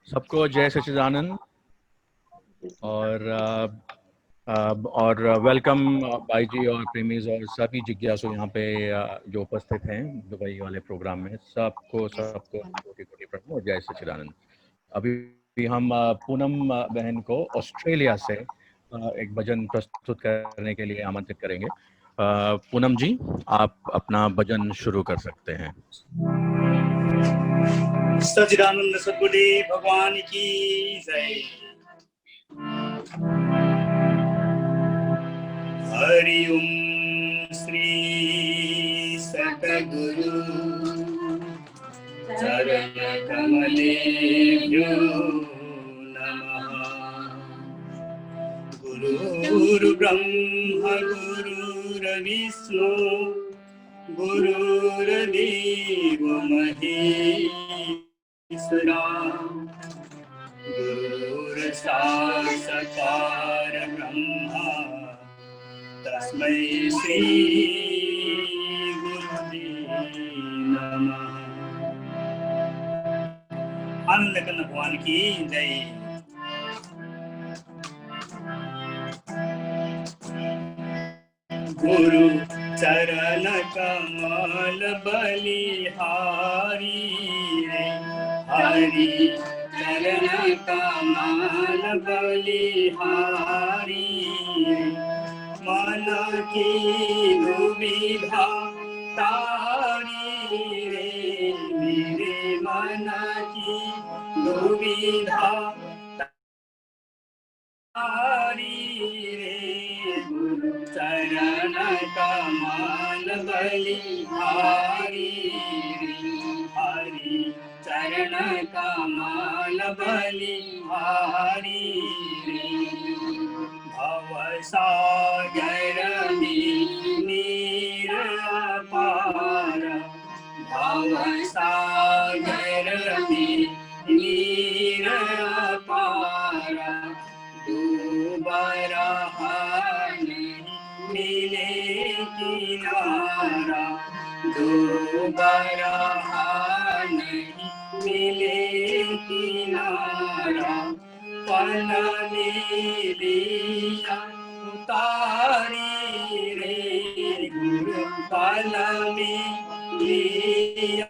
सबको जय सच्चिदानंद और वेलकम भाई जी और प्रेमीज और सभी जिज्ञासु यहाँ पे जो उपस्थित हैं दुबई वाले प्रोग्राम में। सबको सबको कोटि कोटि प्रणाम और जय सच्चिदानंद। अभी हम पूनम बहन को ऑस्ट्रेलिया से एक भजन प्रस्तुत करने के लिए आमंत्रित करेंगे। पूनम जी, आप अपना भजन शुरू कर सकते हैं। सच्चिदानंद सद्गुरुदेव भगवान की जय। हरि ओम श्री सतगुरु चरण कमलेभ्यो नमः। गुरुर् ब्रह्मा गुरुर्विष्णु गुरुर्देवो महेश्वरा गुरुर्साक्षात् परब्रह्म तस्मै श्री गुरुवे नमः। आनंद कंद भगवान की जय। गुरु चरण कमल बलिहारी रे हरि चरण कमल बलिहारी मन की दुविधा तारी रे मेरे मन की दुविधा तारी रे गुरु चरण कमल बलिहारी हरि चरण कमल बलिहारी भव सागर नीर पार भव सागर नीर पार दोबारा मिले किनारा दोबारा नहीं मिले किनारा पल लिया उतारी रे गुरु पल लिया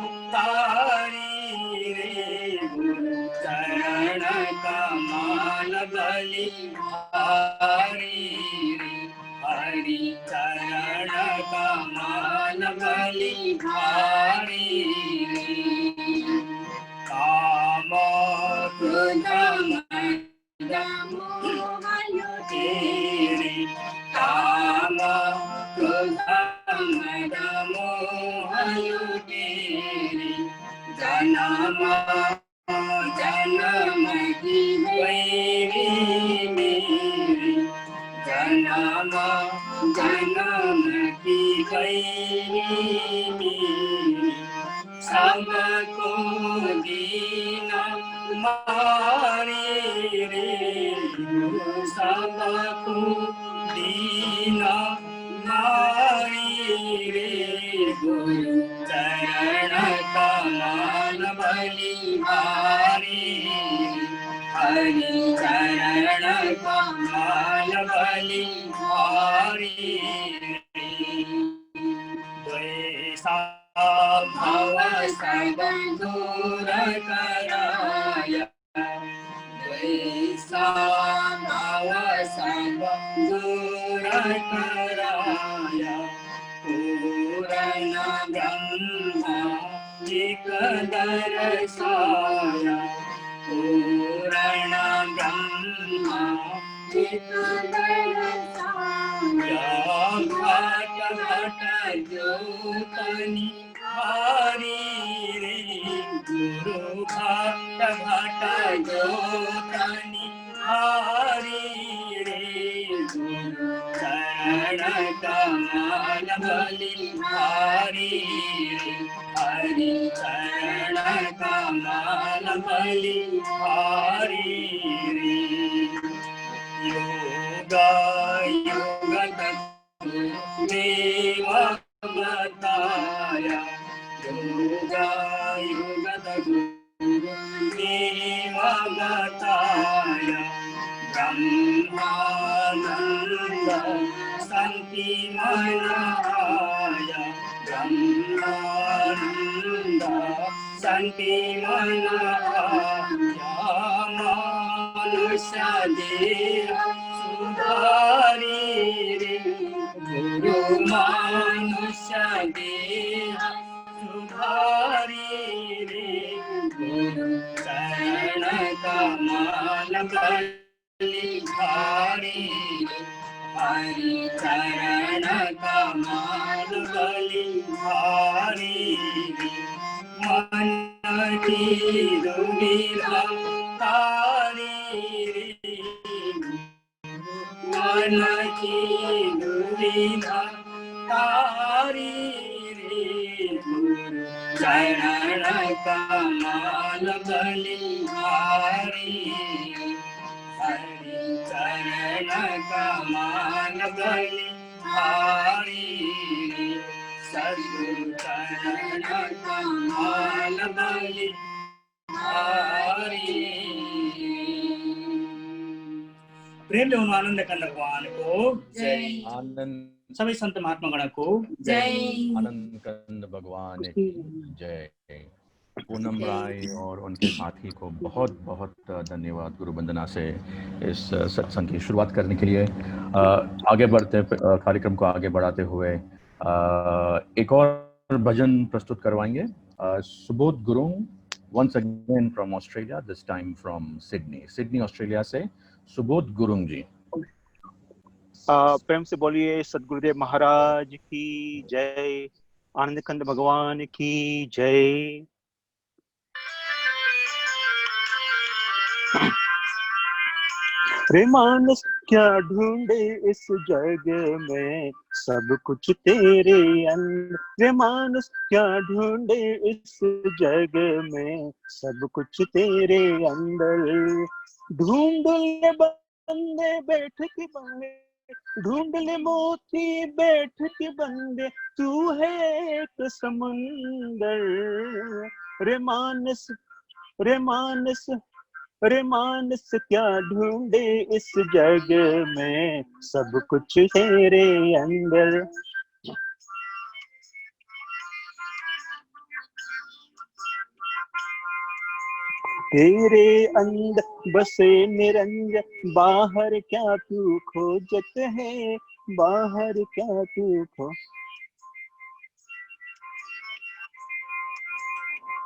उतारी रे गुरु चरण कमल बलिहारी हरि चरण कमल बलिहारी काम क्रोध मद मोह तेरे काम क्रोध मद मोह तेरे जन्म जन्म की वैरी मेरी जन्म जन्म की वैरी मेरी सबको दीना मारी रे सबको दीना मारी रे गुरु चरण कमल बलिहारी हरि चरण कमल बलिहारी द्वेषा भव सब दूर कराय द्वेषा भव सब दूर कराय पूर्ण ब्रह्मा एक दर्शाय पूर्ण ब्रह्मा एक दर्शाय घट घट ज्योतनि हारी रे गुरु घट घट ज्योतनि हारी रे गुरु चरण कमल बलिहारी हरि चरण कमल बलिहारी योगा योगत देव बताया योगा योगत गुरु बताया ब्रह्मानंद शांति मनाया ब्रह्मानंद शांति मनाया मनुष्य देह सुधारी रे गुरु मनुष्य देह सुधारी रे गुरु चरण कमल बलिहारी हरि चरण कमल बलिहारी मन की दुविधा तारी रे मन की दुविधा तारी रे गुरु चरण कमल बलिहारी हरि चरण कमल बलिहारी सद्गुरु चरण कमल बलिहारी। प्रेम ले आनंद कंद भगवान को जय। आनंद सभी संत महात्मा गण को जय। आनंद कंद भगवान की जय। पूनम राय और उनके साथी को बहुत बहुत धन्यवाद गुरु वंदना से इस सत्संग की शुरुआत करने के लिए। आगे बढ़ते कार्यक्रम को आगे बढ़ाते हुए एक और भजन प्रस्तुत करवाएंगे। Subodh Gurung once again from Australia, this time from Sydney Australia से सुबोध गुरुंग जी। प्रेम से बोलिए सदगुरुदेव महाराज की जय, आनंद कंद भगवान की जय। रे मानस क्या ढूंढे इस जग में, सब कुछ तेरे अंदर। रे मानस क्या ढूंढे इस जग में, सब कुछ तेरे अंदर। ढूंढ ले बंदे बैठ के बंदे, ढूंढ ले मोती बैठ के बंदे, तू है एक समुंदर। रे मानस रे मानस रे मानस क्या ढूंढे इस जग में, सब कुछ तेरे अंदर। तेरे अंदर बसे निरंजन, बाहर क्या तू खोजत है, बाहर क्या तू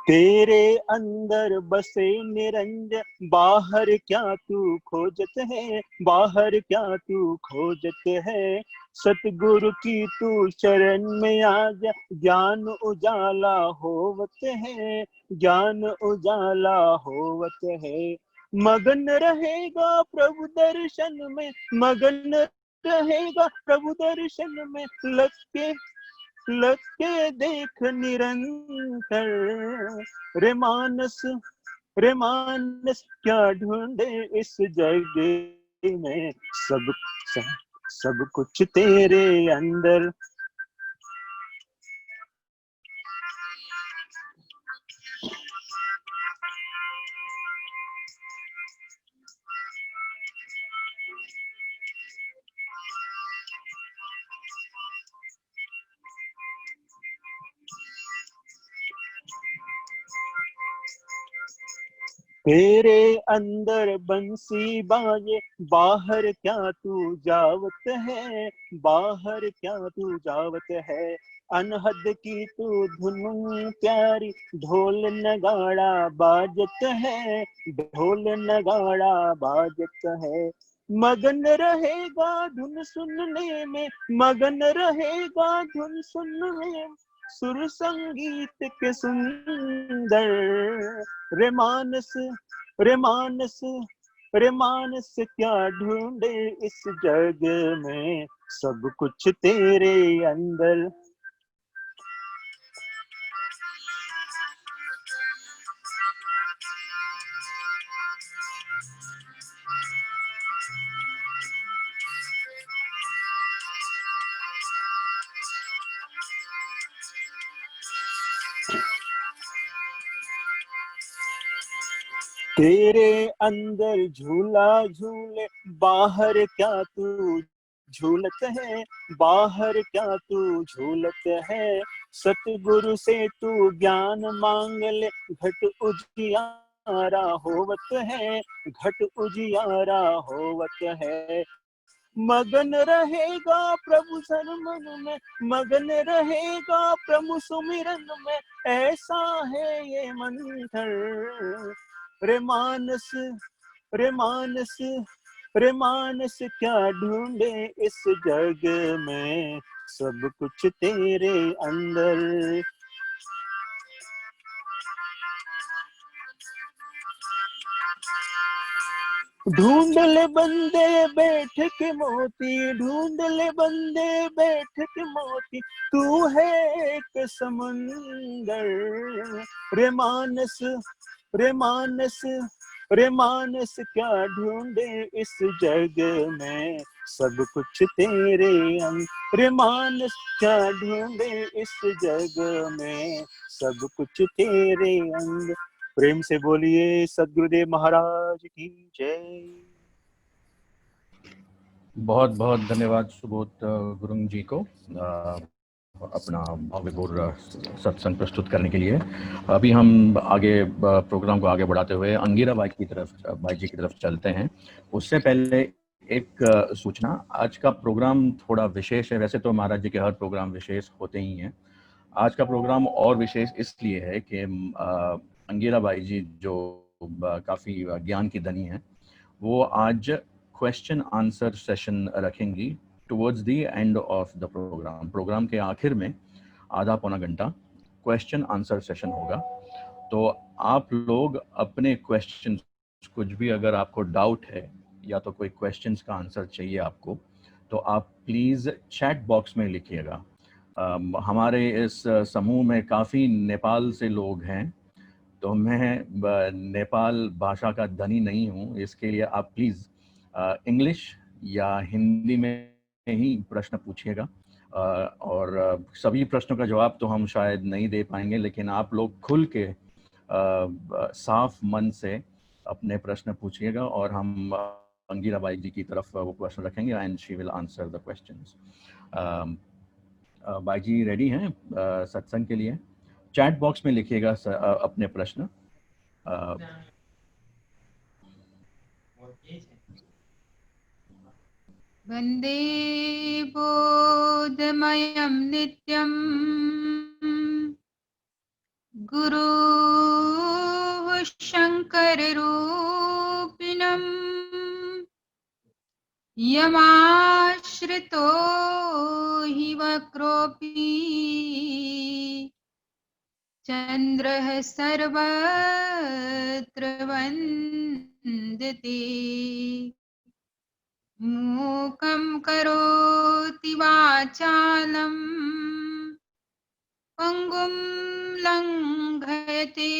तेरे अंदर बसे निरंजन, बाहर क्या तू खोजत है, बाहर क्या तू खोजत है। सतगुरु की तू चरण में आ जा, ज्ञान उजाला होवत है, ज्ञान उजाला होवत है। मगन रहेगा प्रभु दर्शन में, मगन रहेगा प्रभु दर्शन में, लग के देख निरंतर। रे मानस क्या ढूंढे इस जग में, सब कुछ तेरे अंदर। तेरे अंदर बंसी बाजे, बाहर क्या तू जावत है, बाहर क्या तू जावत है। अनहद की तू धुन प्यारी, ढोल नगाड़ा बाजत है, ढोल नगाड़ा बाजत है। मगन रहेगा धुन सुनने में, मगन रहेगा धुन सुनने में, सुर संगीत के सुंदर। रे मानस क्या ढूंढे इस जग में, सब कुछ तेरे अंदर। तेरे अंदर झूला झूले, बाहर क्या तू झूलत है, बाहर क्या तू झूलत है। सतगुरु से तू ज्ञान मांग ले, घट उजियारा होवत है, घट उजियारा होवत है। मगन रहेगा प्रभु सरमन में, मगन रहेगा प्रभु सुमिरन में, ऐसा है ये मंत्र। रे मानस, रे मानस, रे मानस क्या ढूंढे इस जग में, सब कुछ तेरे अंदर। ढूंढ ले बंदे बैठ के मोती, ढूंढ ले बंदे बैठ के मोती, तू है एक समंदर। रे मानस, रे मानस, रे मानस क्या ढूंढे इस जग में, सब कुछ तेरे अंदर। रे मानस क्या ढूंढे इस जग में, सब कुछ तेरे अंदर। प्रेम से बोलिए सद्गुरुदेव महाराज की जय। बहुत बहुत धन्यवाद सुबोध गुरुंग जी को अपना भव्य गुर सत्संग प्रस्तुत करने के लिए। अभी हम आगे प्रोग्राम को आगे बढ़ाते हुए अंगिरा बाई जी की तरफ चलते हैं। उससे पहले एक सूचना, आज का प्रोग्राम थोड़ा विशेष है। वैसे तो महाराज जी के हर प्रोग्राम विशेष होते ही हैं, आज का प्रोग्राम और विशेष इसलिए है कि अंगिरा बाई जी जो काफ़ी ज्ञान की धनी है, वो आज क्वेश्चन आंसर सेशन रखेंगी towards the end of the programme. Programme के आखिर में आधा पौना घंटा क्वेश्चन आंसर सेशन होगा। तो आप लोग अपने क्वेश्चन, कुछ भी अगर आपको डाउट है या तो कोई क्वेश्चंस का आंसर चाहिए आपको, तो आप प्लीज़ चैट बॉक्स में लिखिएगा। हमारे इस समूह में काफ़ी नेपाल से लोग हैं, तो मैं नेपाल भाषा का धनी नहीं हूँ, इसके लिए आप प्लीज़ इंग्लिश या हिंदी में ही प्रश्न पूछिएगा। और सभी प्रश्नों का जवाब तो हम शायद नहीं दे पाएंगे, लेकिन आप लोग खुल के साफ मन से अपने प्रश्न पूछिएगा और हम अंगिरा बाई जी की तरफ वो प्रश्न रखेंगे and she will answer the questions. बाई जी रेडी हैं सत्संग के लिए? चैट बॉक्स में लिखिएगा अपने प्रश्न। वन्दे बोधमयं नित्यं गुरुः शङ्कररूपिणं, यमाश्रितो हि वक्रोऽपि चन्द्रः सर्वत्र वन्दते। मूकं करोति वाचालं पङ्गुं लङ्घयते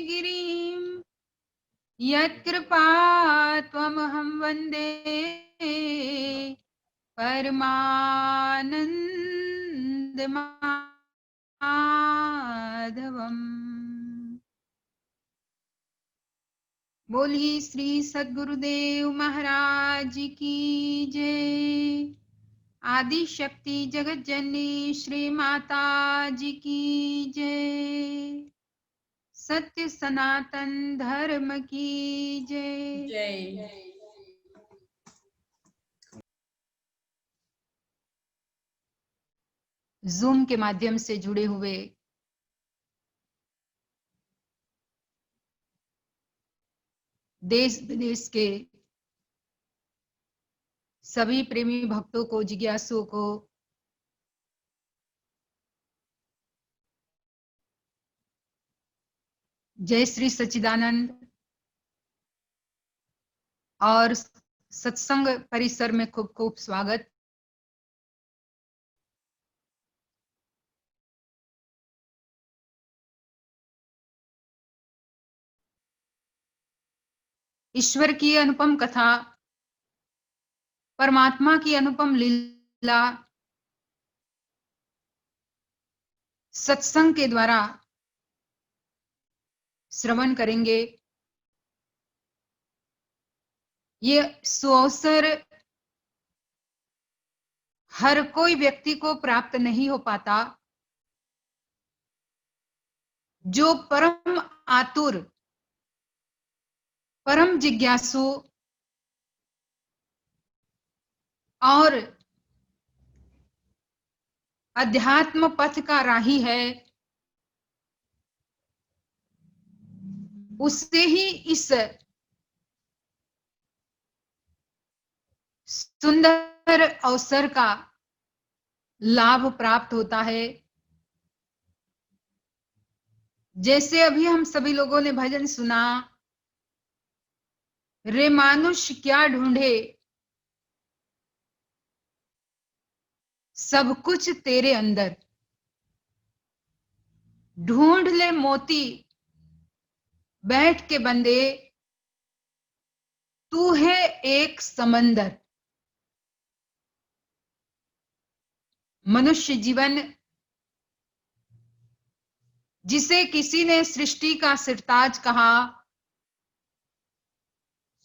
गिरिं, यत्कृपात्वमहं वन्दे परमानन्दमाधवम्। बोलिए श्री सद्गुरुदेव महाराज की जय। आदि शक्ति जगत जननी श्री माता जी की जय। सत्य सनातन धर्म की जय जय। जूम के माध्यम से जुड़े हुए देश विदेश के सभी प्रेमी भक्तों को, जिज्ञासुओं को जय श्री सच्चिदानंद। और सत्संग परिसर में खूब खूब स्वागत। ईश्वर की अनुपम कथा, परमात्मा की अनुपम लीला सत्संग के द्वारा श्रवण करेंगे। ये सुअवसर हर कोई व्यक्ति को प्राप्त नहीं हो पाता। जो परम आतुर, परम जिज्ञासु और अध्यात्म पथ का राही है, उससे ही इस सुंदर अवसर का लाभ प्राप्त होता है। जैसे अभी हम सभी लोगों ने भजन सुना, रे मानुष क्या ढूंढे सब कुछ तेरे अंदर, ढूंढ ले मोती बैठ के बंदे, तू है एक समंदर। मनुष्य जीवन जिसे किसी ने सृष्टि का सिरताज कहा,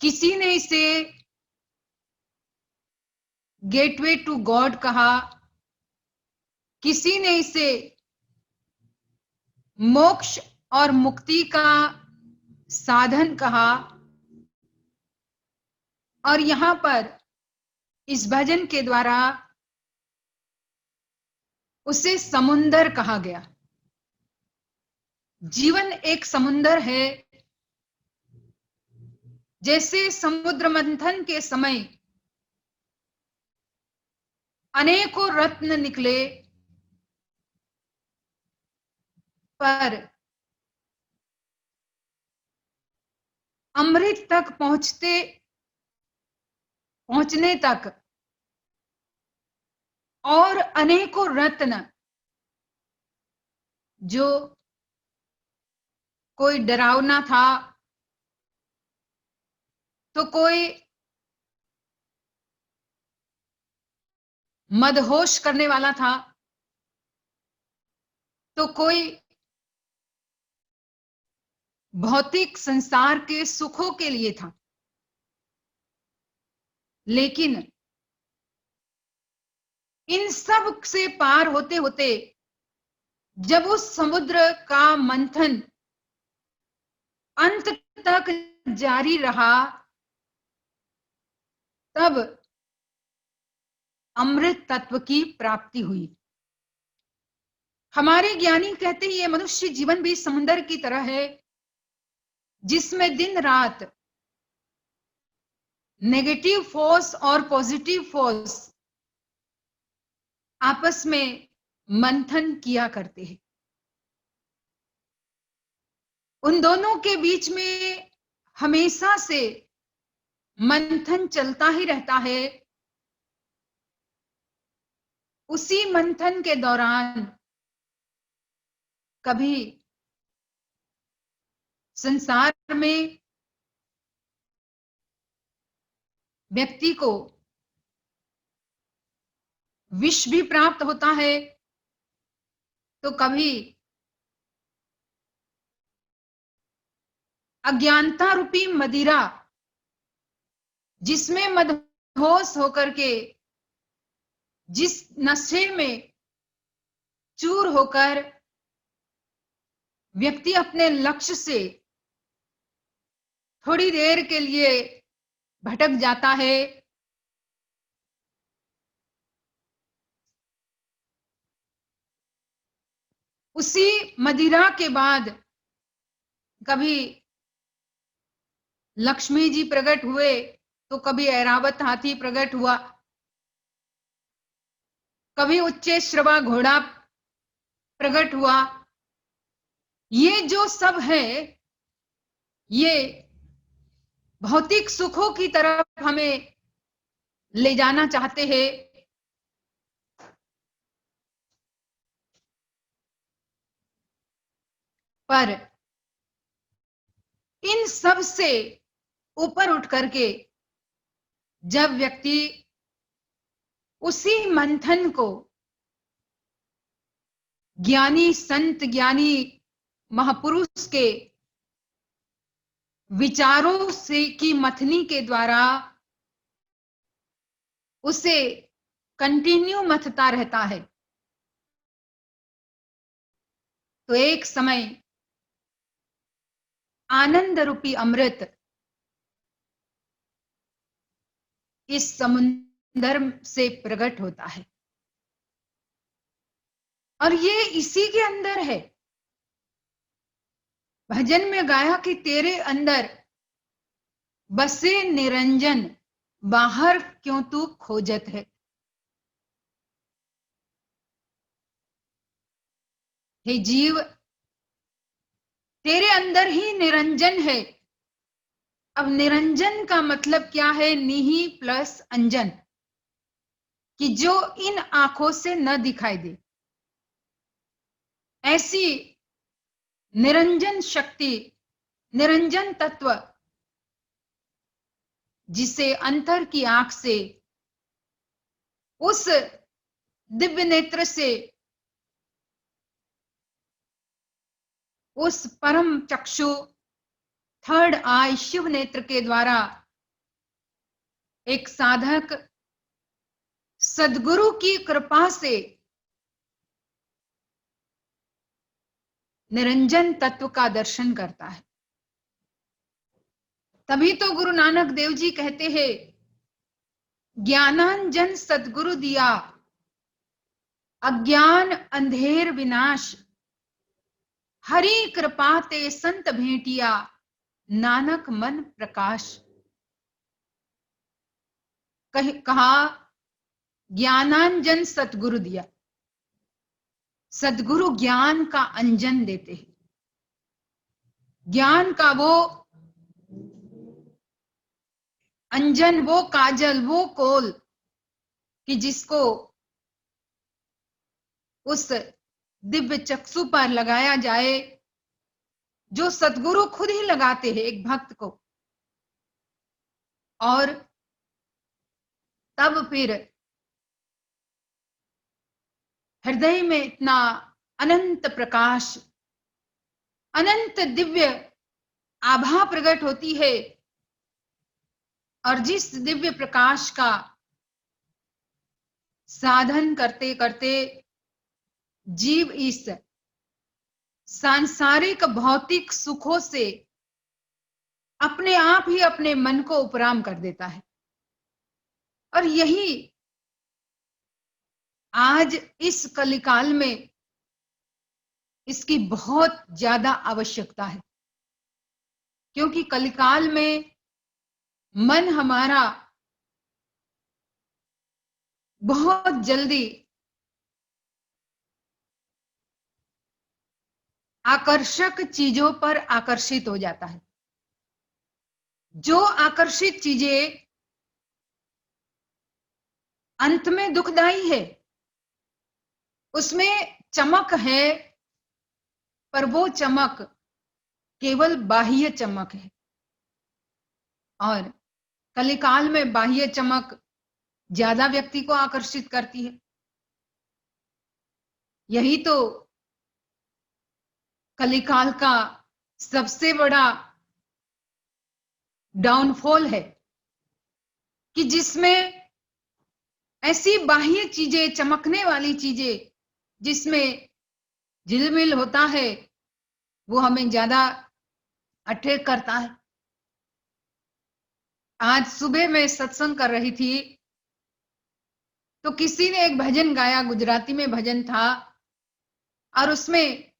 किसी ने इसे गेटवे टू गॉड कहा, किसी ने इसे मोक्ष और मुक्ति का साधन कहा, और यहां पर इस भजन के द्वारा उसे समुंदर कहा गया। जीवन एक समुंदर है। जैसे समुद्र मंथन के समय अनेकों रत्न निकले, पर अमृत तक पहुंचने तक और अनेकों रत्न, जो कोई डरावना था तो कोई मदहोश करने वाला था, तो कोई भौतिक संसार के सुखों के लिए था। लेकिन इन सब से पार होते होते जब उस समुद्र का मंथन अंत तक जारी रहा, तब अमृत तत्व की प्राप्ति हुई। हमारे ज्ञानी कहते हैं ये मनुष्य जीवन भी समुद्र की तरह है, जिसमें दिन रात नेगेटिव फोर्स और पॉजिटिव फोर्स आपस में मंथन किया करते हैं। उन दोनों के बीच में हमेशा से मंथन चलता ही रहता है। उसी मंथन के दौरान कभी संसार में व्यक्ति को विष भी प्राप्त होता है, तो कभी अज्ञानता रूपी मदिरा, जिसमें मदहोश होकर के, जिस नशे में चूर होकर व्यक्ति अपने लक्ष्य से थोड़ी देर के लिए भटक जाता है, उसी मदिरा के बाद कभी लक्ष्मी जी प्रकट हुए, तो कभी ऐरावत हाथी प्रकट हुआ, कभी उच्चे श्रवा घोड़ा प्रकट हुआ। ये जो सब है, ये भौतिक सुखों की तरफ हमें ले जाना चाहते हैं। पर इन सब से ऊपर उठ करके जब व्यक्ति उसी मंथन को ज्ञानी संत, ज्ञानी महापुरुष के विचारों से की मथनी के द्वारा उसे कंटिन्यू मथता रहता है, तो एक समय आनंद रूपी अमृत इस समुद्र से प्रकट होता है और ये इसी के अंदर है। भजन में गाया कि तेरे अंदर बसे निरंजन, बाहर क्यों तू खोजत है। हे जीव, तेरे अंदर ही निरंजन है। अब निरंजन का मतलब क्या है? निहि प्लस अंजन, कि जो इन आंखों से न दिखाई दे। ऐसी निरंजन शक्ति, निरंजन तत्व, जिसे अंतर की आंख से, उस दिव्य नेत्र से, उस परम चक्षु थर्ड आई शिव नेत्र के द्वारा एक साधक सद्गुरु की कृपा से निरंजन तत्व का दर्शन करता है। तभी तो गुरु नानक देव जी कहते हैं, ज्ञानांजन सद्गुरु दिया, अज्ञान अंधेर विनाश, हरि कृपा ते संत भेंटिया, नानक मन प्रकाश। कहा ज्ञानांजन सद्गुरु दिया। सद्गुरु ज्ञान का अंजन देते हैं, ज्ञान का वो अंजन, वो काजल, वो कोल, कि जिसको उस दिव्य चक्षु पर लगाया जाए, जो सद्गुरु खुद ही लगाते हैं एक भक्त को, और तब फिर हृदय में इतना अनंत प्रकाश, अनंत दिव्य आभा प्रकट होती है। और जिस दिव्य प्रकाश का साधन करते करते जीव इस सांसारिक भौतिक सुखों से अपने आप ही अपने मन को उपराम कर देता है। और यही आज इस कलिकाल में इसकी बहुत ज्यादा आवश्यकता है, क्योंकि कलिकाल में मन हमारा बहुत जल्दी आकर्षक चीजों पर आकर्षित हो जाता है। जो आकर्षित चीजें अंत में दुखदाई है, उसमें चमक है, पर वो चमक केवल बाह्य चमक है। और कलिकाल में बाह्य चमक ज्यादा व्यक्ति को आकर्षित करती है। यही तो कलिकाल का सबसे बड़ा डाउनफॉल है, कि जिसमें ऐसी बाह्य चीजें, चमकने वाली चीजें, जिसमें झिलमिल होता है, वो हमें ज्यादा अट्रैक्ट करता है। आज सुबह मैं सत्संग कर रही थी, तो किसी ने एक भजन गाया, गुजराती में भजन था, और उसमें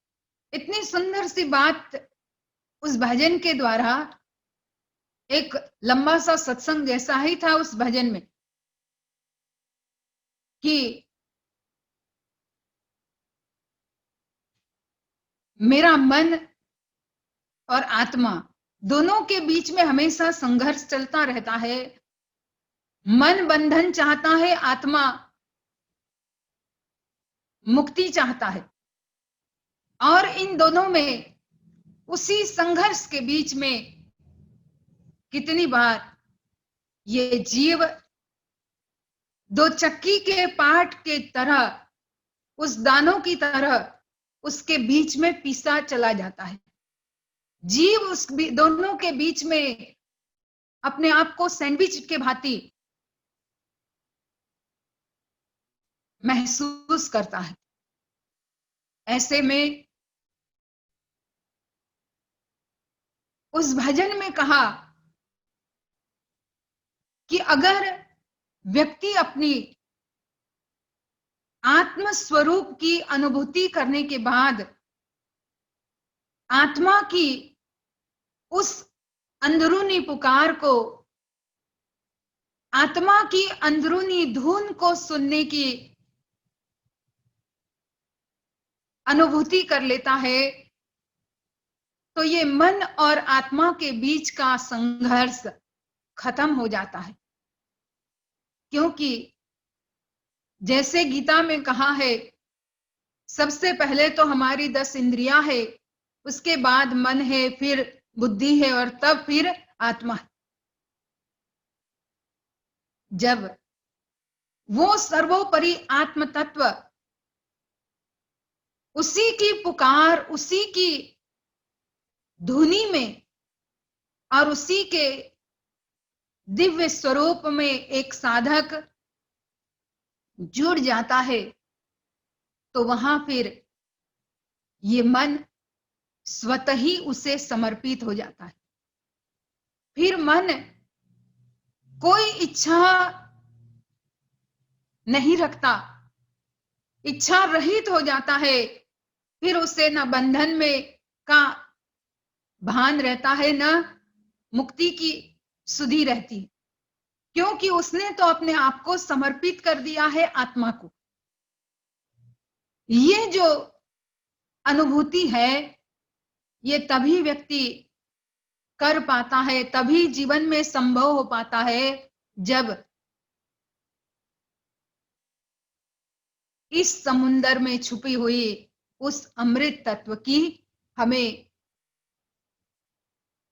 इतनी सुंदर सी बात उस भजन के द्वारा, एक लंबा सा सत्संग जैसा ही था उस भजन में, कि मेरा मन और आत्मा दोनों के बीच में हमेशा संघर्ष चलता रहता है। मन बंधन चाहता है, आत्मा मुक्ति चाहता है, और इन दोनों में, उसी संघर्ष के बीच में कितनी बार ये जीव दो चक्की के पाट के तरह, उस दानों की तरह उसके बीच में पिसा चला जाता है। जीव उस दोनों के बीच में अपने आप को सैंडविच के भांति महसूस करता है। ऐसे में उस भजन में कहा कि अगर व्यक्ति अपनी आत्म स्वरूप की अनुभूति करने के बाद आत्मा की उस अंदरूनी पुकार को, आत्मा की अंदरूनी धुन को सुनने की अनुभूति कर लेता है, तो ये मन और आत्मा के बीच का संघर्ष खत्म हो जाता है। क्योंकि जैसे गीता में कहा है, सबसे पहले तो हमारी 10 इंद्रियां है, उसके बाद मन है, फिर बुद्धि है और तब फिर आत्मा है। जब वो सर्वोपरि आत्म तत्व उसी की पुकार, उसी की धुनी में और उसी के दिव्य स्वरूप में एक साधक जुड़ जाता है, तो वहां फिर ये मन स्वतः ही उसे समर्पित हो जाता है। फिर मन कोई इच्छा नहीं रखता, इच्छा रहित हो जाता है। फिर उसे न बंधन में का भान रहता है, न मुक्ति की सुधि रहती, क्योंकि उसने तो अपने आप को समर्पित कर दिया है आत्मा को। ये जो अनुभूति है, ये तभी व्यक्ति कर पाता है, तभी जीवन में संभव हो पाता है, जब इस समुंदर में छुपी हुई उस अमृत तत्व की हमें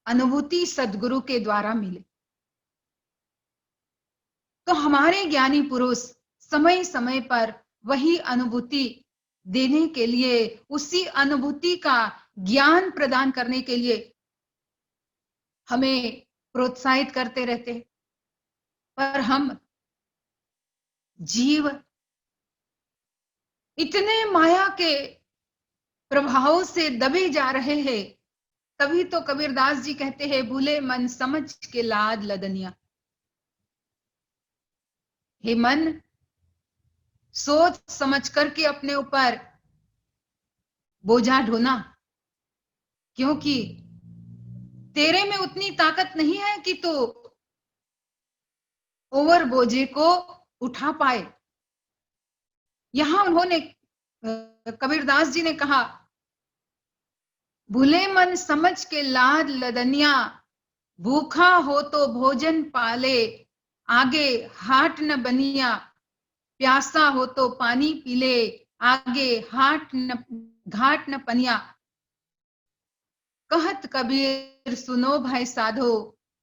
अनुभूति सद्गुरु के द्वारा मिले। तो हमारे ज्ञानी पुरुष समय समय पर वही अनुभूति देने के लिए, उसी अनुभूति का ज्ञान प्रदान करने के लिए हमें प्रोत्साहित करते रहते हैं। पर हम जीव इतने माया के प्रभाव से दबे जा रहे हैं। तभी तो कबीरदास जी कहते हैं, भूले मन समझ के लाद लदनिया। हे मन, सोच समझ करके अपने ऊपर बोझा ढोना, क्योंकि तेरे में उतनी ताकत नहीं है कि तू ओवर बोझे को उठा पाए। यहां उन्होंने, कबीरदास जी ने कहा, भूले मन समझ के लाद लदनिया, भूखा हो तो भोजन पाले, आगे हाट न बनिया, प्यासा हो तो पानी पीले, आगे घाट न पनिया। कहत कबीर सुनो भाई साधो,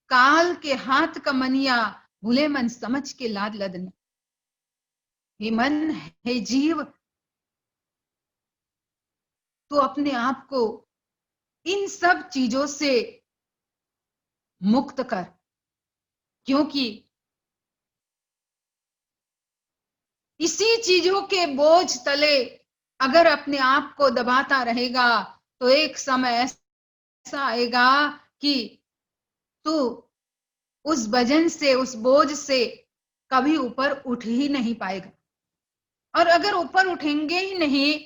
काल के हाथ का मनिया, भूले मन समझ के लाद लदनिया। हे मन, हे जीव, तो अपने आप को इन सब चीजों से मुक्त कर, क्योंकि इसी चीजों के बोझ तले अगर अपने आप को दबाता रहेगा, तो एक समय ऐसा आएगा कि तू उस वजन से, उस बोझ से कभी ऊपर उठ ही नहीं पाएगा। और अगर ऊपर उठेंगे ही नहीं,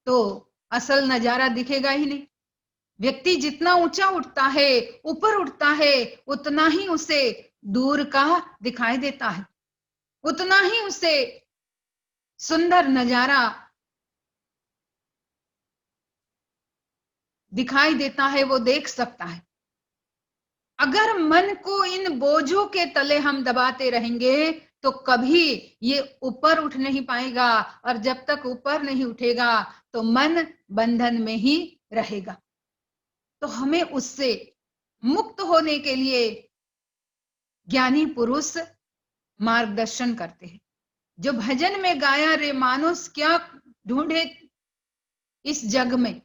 तो असल नजारा दिखेगा ही नहीं। व्यक्ति जितना ऊंचा उठता है, ऊपर उठता है, उतना ही उसे दूर का दिखाई देता है, उतना ही उसे सुंदर नजारा दिखाई देता है, वो देख सकता है। अगर मन को इन बोझों के तले हम दबाते रहेंगे, तो कभी ये ऊपर उठ नहीं पाएगा, और जब तक ऊपर नहीं उठेगा तो मन बंधन में ही रहेगा। तो हमें उससे मुक्त होने के लिए ज्ञानी पुरुष मार्गदर्शन करते हैं। जो भजन में गाया, रे मानुष क्या ढूंढे इस जग में,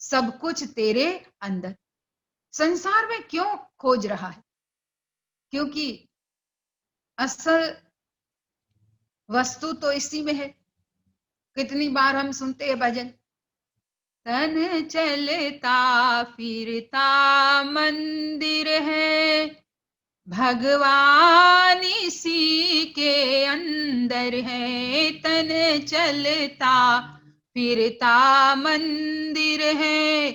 सब कुछ तेरे अंदर। संसार में क्यों खोज रहा है? क्योंकि असल वस्तु तो इसी में है। कितनी बार हम सुनते हैं भजन, तन चलता फिरता मंदिर है, भगवान इसी के अंदर है। तन चलता फिरता मंदिर है,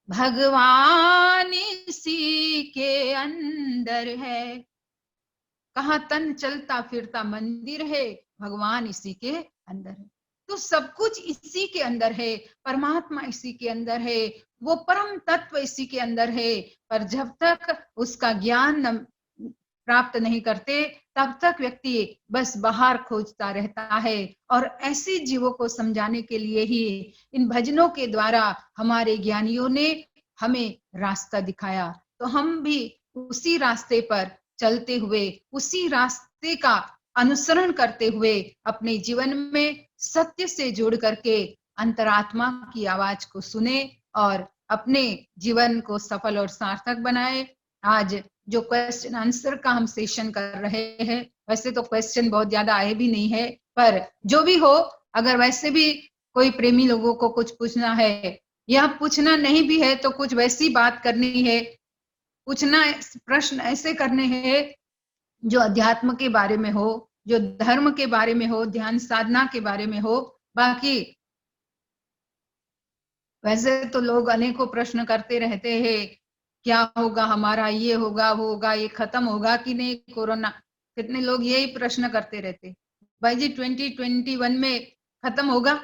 भगवान इसी के अंदर है। कहाँ तन चलता फिरता मंदिर है, भगवान इसी के अंदर है। तो सब कुछ इसी के अंदर है, परमात्मा इसी के अंदर है, वो परम तत्व इसी के अंदर है। पर जब तक उसका ज्ञान प्राप्त नहीं करते, तब तक व्यक्ति बस बाहर खोजता रहता है। और ऐसे जीवों को समझाने के लिए ही इन भजनों के द्वारा हमारे ज्ञानियों ने हमें रास्ता दिखाया। तो हम भी उसी रास्ते पर चलते हुए, उसी रास्ते का अनुसरण करते हुए अपने जीवन में सत्य से जुड़ करके अंतरात्मा की आवाज को सुने और अपने जीवन को सफल और सार्थक बनाए। आज जो क्वेश्चन आंसर का हम सेशन कर रहे हैं, वैसे तो क्वेश्चन बहुत ज्यादा आए भी नहीं है, पर जो भी हो, अगर वैसे भी कोई प्रेमी लोगों को कुछ पूछना है या पूछना नहीं भी है तो कुछ वैसी बात करनी है, पूछना प्रश्न ऐसे करने हैं जो अध्यात्म के बारे में हो, जो धर्म के बारे में हो, ध्यान साधना के बारे में हो। बाकी वैसे तो लोग अनेकों प्रश्न करते रहते हैं, क्या होगा हमारा, ये होगा वो होगा, ये खत्म होगा कि नहीं कोरोना। कितने लोग यही प्रश्न करते रहते। भाई जी 2021 में खत्म होगा।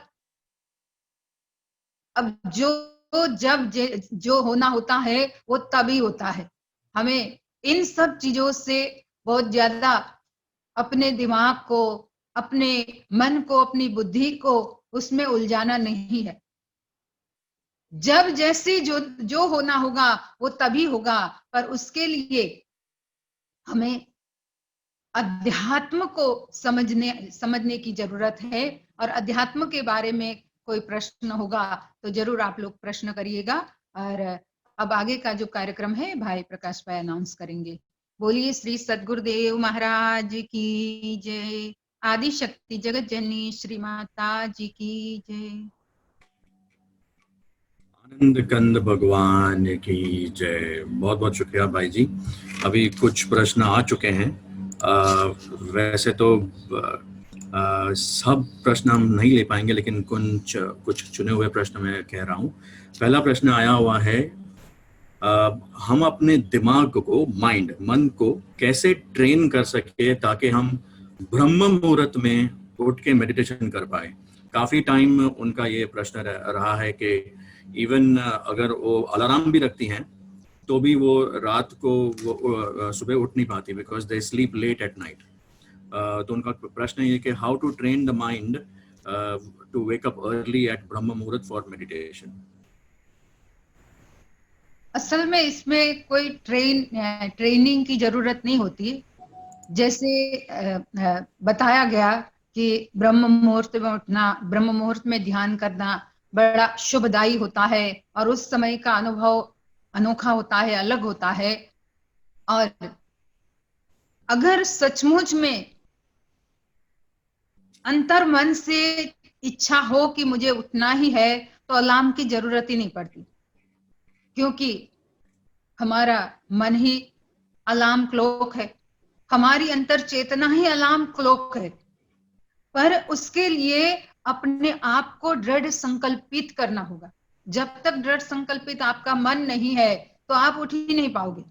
अब जब जो होना होता है वो तभी होता है। हमें इन सब चीजों से बहुत ज्यादा अपने दिमाग को, अपने मन को, अपनी बुद्धि को उसमें उलझाना नहीं है। जब जैसे जो होना होगा वो तभी होगा, पर उसके लिए हमें अध्यात्म को समझने की जरूरत है। और अध्यात्म के बारे में कोई प्रश्न होगा तो जरूर आप लोग प्रश्न करिएगा। और अब आगे का जो कार्यक्रम है भाई प्रकाश भाई अनाउंस करेंगे। बोलिए श्री सद्गुरुदेव महाराज की जय। आदि शक्ति जगत जननी श्री माता जी की जय। आनंद कंद भगवान की जय। बहुत बहुत शुक्रिया भाई जी। अभी कुछ प्रश्न आ चुके हैं। वैसे तो सब प्रश्न हम नहीं ले पाएंगे, लेकिन कुछ चुने हुए प्रश्न मैं कह रहा हूँ। पहला प्रश्न आया हुआ है, हम अपने दिमाग को, मन को कैसे ट्रेन कर सके ताकि हम ब्रह्म मुहूर्त में उठ के मेडिटेशन कर पाए। काफी टाइम उनका ये प्रश्न रहा है कि इवन अगर वो अलार्म भी रखती हैं तो भी वो रात को सुबह उठ नहीं पाती, because they sleep late at night. तो उनका प्रश्न ये कि how to train the mind to wake up early at Brahma Muhurta for meditation. असल में इसमें कोई ट्रेनिंग की जरूरत नहीं होती। जैसे बताया गया कि ब्रह्म मुहूर्त में उठना, ब्रह्म मुहूर्त में ध्यान करना बड़ा शुभदायी होता है और उस समय का अनुभव अनोखा होता है, अलग होता है। और अगर सचमुच में अंतर मन से इच्छा हो कि मुझे उठना ही है तो अलार्म की जरूरत ही नहीं पड़ती, क्योंकि हमारा मन ही अलार्म क्लॉक है, हमारी अंतर चेतना ही अलार्म क्लॉक है। पर उसके लिए अपने आप को दृढ़ संकल्पित करना होगा। जब तक दृढ़ संकल्पित आपका मन नहीं है तो आप उठ ही नहीं पाओगे।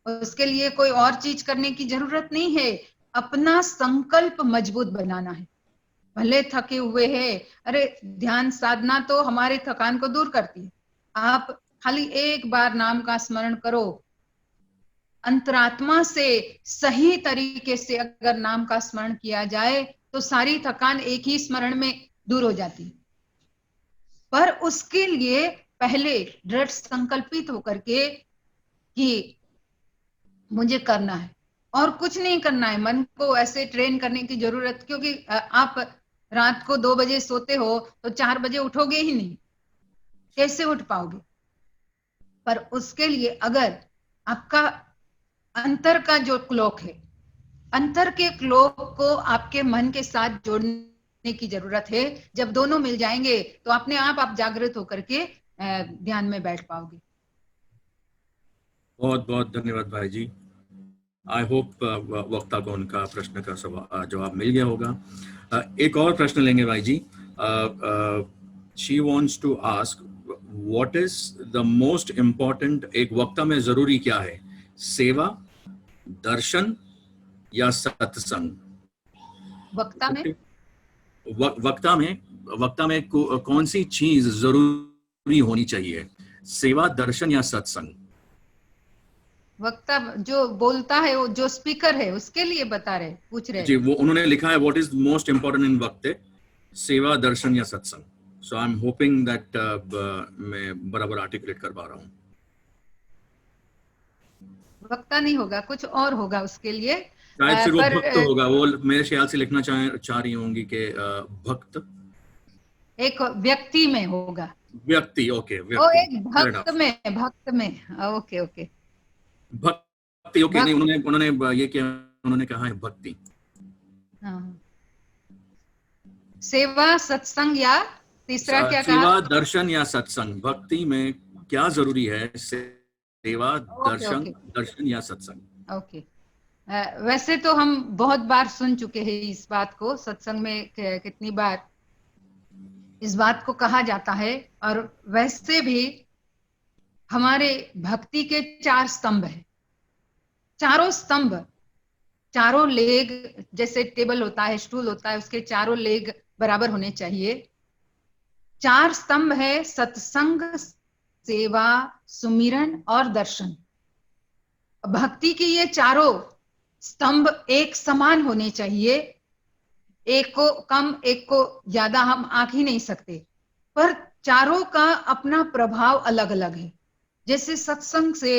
उसके लिए कोई और चीज करने की जरूरत नहीं है, अपना संकल्प मजबूत बनाना है। भले थके हुए हैं, अरे ध्यान साधना तो हमारे थकान को दूर करती है। आप खाली एक बार नाम का स्मरण करो, अंतरात्मा से सही तरीके से अगर नाम का स्मरण किया जाए तो सारी थकान एक ही स्मरण में दूर हो जाती है। पर उसके लिए पहले दृढ़ संकल्पित होकर के कि मुझे करना है और कुछ नहीं करना है। मन को ऐसे ट्रेन करने की जरूरत, क्योंकि आप रात को 2 बजे सोते हो तो 4 बजे उठोगे ही नहीं, कैसे उठ पाओगे। पर उसके लिए अगर आपका अंतर का जो क्लॉक है अंतर के क्लोक को आपके मन के साथ जोड़ने की जरूरत है। जब दोनों मिल जाएंगे तो अपने आप जागृत होकर के ध्यान में बैठ पाओगे। बहुत बहुत धन्यवाद भाई जी। आई होप वक्ता को उनका प्रश्न का जवाब मिल गया होगा। एक और प्रश्न लेंगे भाई जी। She wants to ask what is the most important, एक वक्ता में जरूरी क्या है, सेवा, दर्शन या सत्संग? वक्ता में वक्ता में कौन सी चीज जरूरी होनी चाहिए, सेवा, दर्शन या सत्संग? वक्ता जो बोलता है, वो जो स्पीकर है, उसके लिए पूछ रहे जी, वो उन्होंने लिखा है what is most important in वक्ते, सेवा, दर्शन या सत्संग। सो आई एम होपिंग दैट मैं बराबर आर्टिकुलेट कर पा रहा हूँ। वक्ता नहीं होगा, कुछ और होगा उसके लिए। शायद फिर वो भक्त होगा। वो मेरे ख्याल से लिखना चाह रही होंगी कि भक्त एक व्यक्ति में होगा। व्यक्ति, ओके, वो एक भक्त में ओके ओके, भक्ति, ओके। नहीं, उन्होंने ये क्या उन्होंने कहा है भक्ति। हाँ। सेवा, सत्संग या तीसरा क्या कहा? सेवा, दर्शन या सत्संग। भक्ति में क्या जरूरी है, सेवा, दर्शन या सत्संग? ओके। वैसे तो हम बहुत बार सुन चुके हैं इस बात को, सत्संग में कितनी बार इस बात को कहा जाता है। और वैसे भी हमारे भक्ति के 4 स्तंभ है। चारों स्तंभ, चारों लेग, जैसे टेबल होता है, स्टूल होता है, उसके चारों लेग बराबर होने चाहिए। 4 स्तंभ है, सत्संग, सेवा, सुमिरन और दर्शन। भक्ति के ये चारों स्तंभ एक समान होने चाहिए। एक को कम, एक को ज्यादा हम आंक ही नहीं सकते, पर चारों का अपना प्रभाव अलग अलग है। जैसे सत्संग से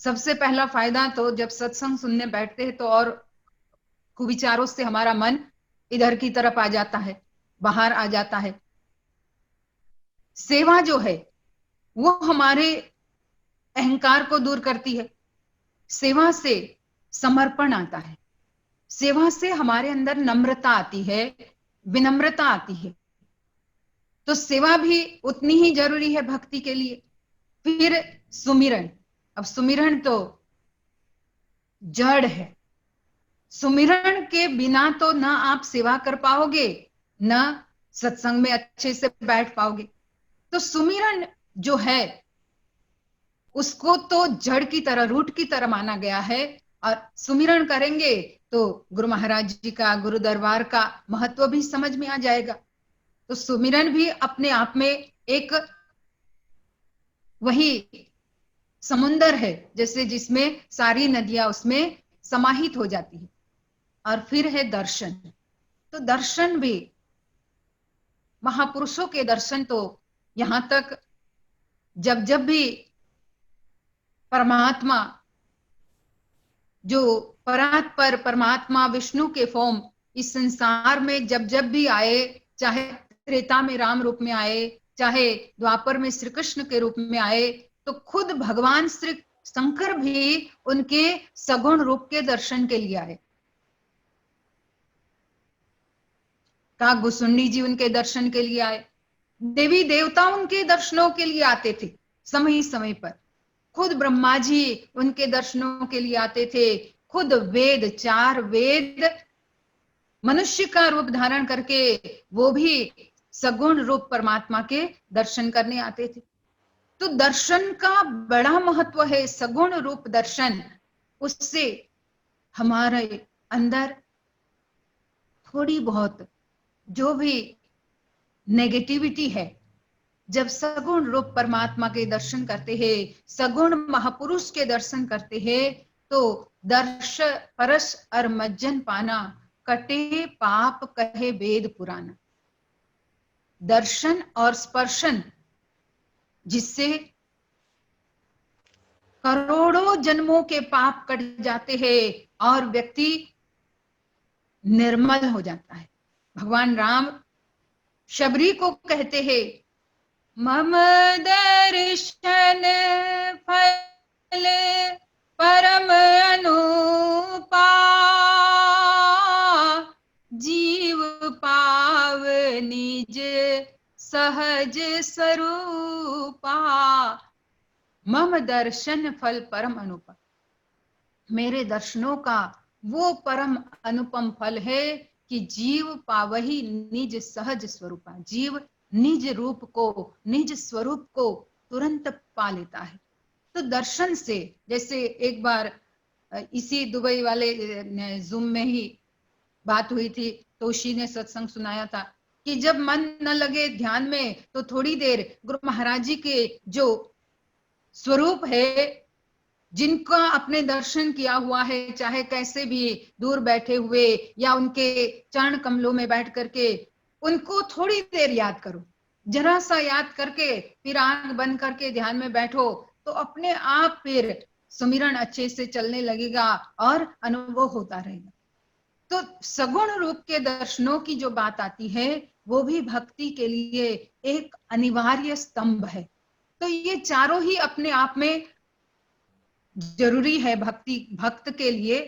सबसे पहला फायदा तो जब सत्संग सुनने बैठते हैं तो और कुविचारों से हमारा मन इधर की तरफ आ जाता है, बाहर आ जाता है। सेवा जो है वो हमारे अहंकार को दूर करती है। सेवा से समर्पण आता है, सेवा से हमारे अंदर नम्रता आती है, विनम्रता आती है। तो सेवा भी उतनी ही जरूरी है भक्ति के लिए। फिर सुमिरन। अब सुमिरन तो जड़ है। सुमिरन के बिना तो ना आप सेवा कर पाओगे, ना सत्संग में अच्छे से बैठ पाओगे। तो सुमिरन जो है उसको तो जड़ की तरह, रूट की तरह माना गया है। और सुमिरन करेंगे तो गुरु महाराज जी का, गुरु दरबार का महत्व भी समझ में आ जाएगा। तो सुमिरन भी अपने आप में एक वही समुंदर है, जैसे जिसमें सारी नदियां उसमें समाहित हो जाती है। और फिर है दर्शन। तो दर्शन भी, महापुरुषों के दर्शन तो यहां तक जब जब भी परमात्मा, जो परात्पर परमात्मा विष्णु के फॉर्म इस संसार में जब जब भी आए, चाहे त्रेता में राम रूप में आए, चाहे द्वापर में श्री कृष्ण के रूप में आए, तो खुद भगवान श्री शंकर भी उनके सगुण रूप के दर्शन के लिए आए। काकभूषुंडी जी उनके दर्शन के लिए आए। देवी देवता उनके दर्शनों के लिए आते थे समय समय पर। खुद ब्रह्मा जी उनके दर्शनों के लिए आते थे। खुद वेद, 4 वेद मनुष्य का रूप धारण करके वो भी सगुण रूप परमात्मा के दर्शन करने आते थे। तो दर्शन का बड़ा महत्व है, सगुण रूप दर्शन। उससे हमारे अंदर थोड़ी बहुत जो भी नेगेटिविटी है, जब सगुण रूप परमात्मा के दर्शन करते हैं, सगुण महापुरुष के दर्शन करते हैं, तो दर्श परस और मज्जन पाना, कटे पाप कहे वेद पुराना। दर्शन और स्पर्शन जिससे करोड़ों जन्मों के पाप कट जाते हैं और व्यक्ति निर्मल हो जाता है। भगवान राम शबरी को कहते हैं, मम दर्शन फल परम अनुपम, सहज स्वरूपा, मम दर्शन फल परम अनुपम। मेरे दर्शनों का वो परम अनुपम फल है कि जीव पावही निज सहज स्वरूपा, जीव निज रूप को, निज स्वरूप को तुरंत पा लेता है। तो दर्शन से, जैसे एक बार इसी दुबई वाले जूम में ही बात हुई थी, तोशी ने सत्संग सुनाया था कि जब मन न लगे ध्यान में तो थोड़ी देर गुरु महाराज जी के जो स्वरूप है, जिनका अपने दर्शन किया हुआ है, चाहे कैसे भी दूर बैठे हुए या उनके चरण कमलों में बैठ करके, उनको थोड़ी देर याद करो, जरा सा याद करके फिर आंख बंद करके ध्यान में बैठो, तो अपने आप फिर सुमिरन अच्छे से चलने लगेगा और अनुभव होता रहेगा। तो सगुण रूप के दर्शनों की जो बात आती है, वो भी भक्ति के लिए एक अनिवार्य स्तंभ है। तो ये चारों ही अपने आप में जरूरी है भक्त के लिए।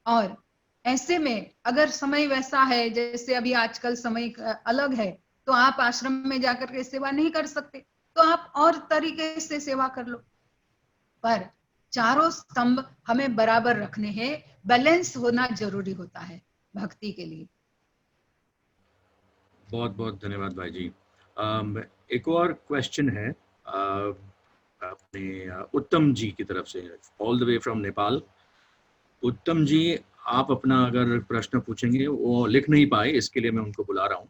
और ऐसे में अगर समय वैसा है, जैसे अभी आजकल समय अलग है, तो आप आश्रम में जाकर के सेवा नहीं कर सकते, तो आप और तरीके से सेवा कर लो। पर चारों स्तंभ हमें बराबर रखने हैं, बैलेंस होना जरूरी होता है भक्ति के लिए। बहुत बहुत धन्यवाद भाई जी। एक और क्वेश्चन है अपने उत्तम जी की तरफ से, all the way from Nepal. उत्तम जी, आप अपना अगर प्रश्न पूछेंगे, वो लिख नहीं पाए, इसके लिए मैं उनको बुला रहा हूँ।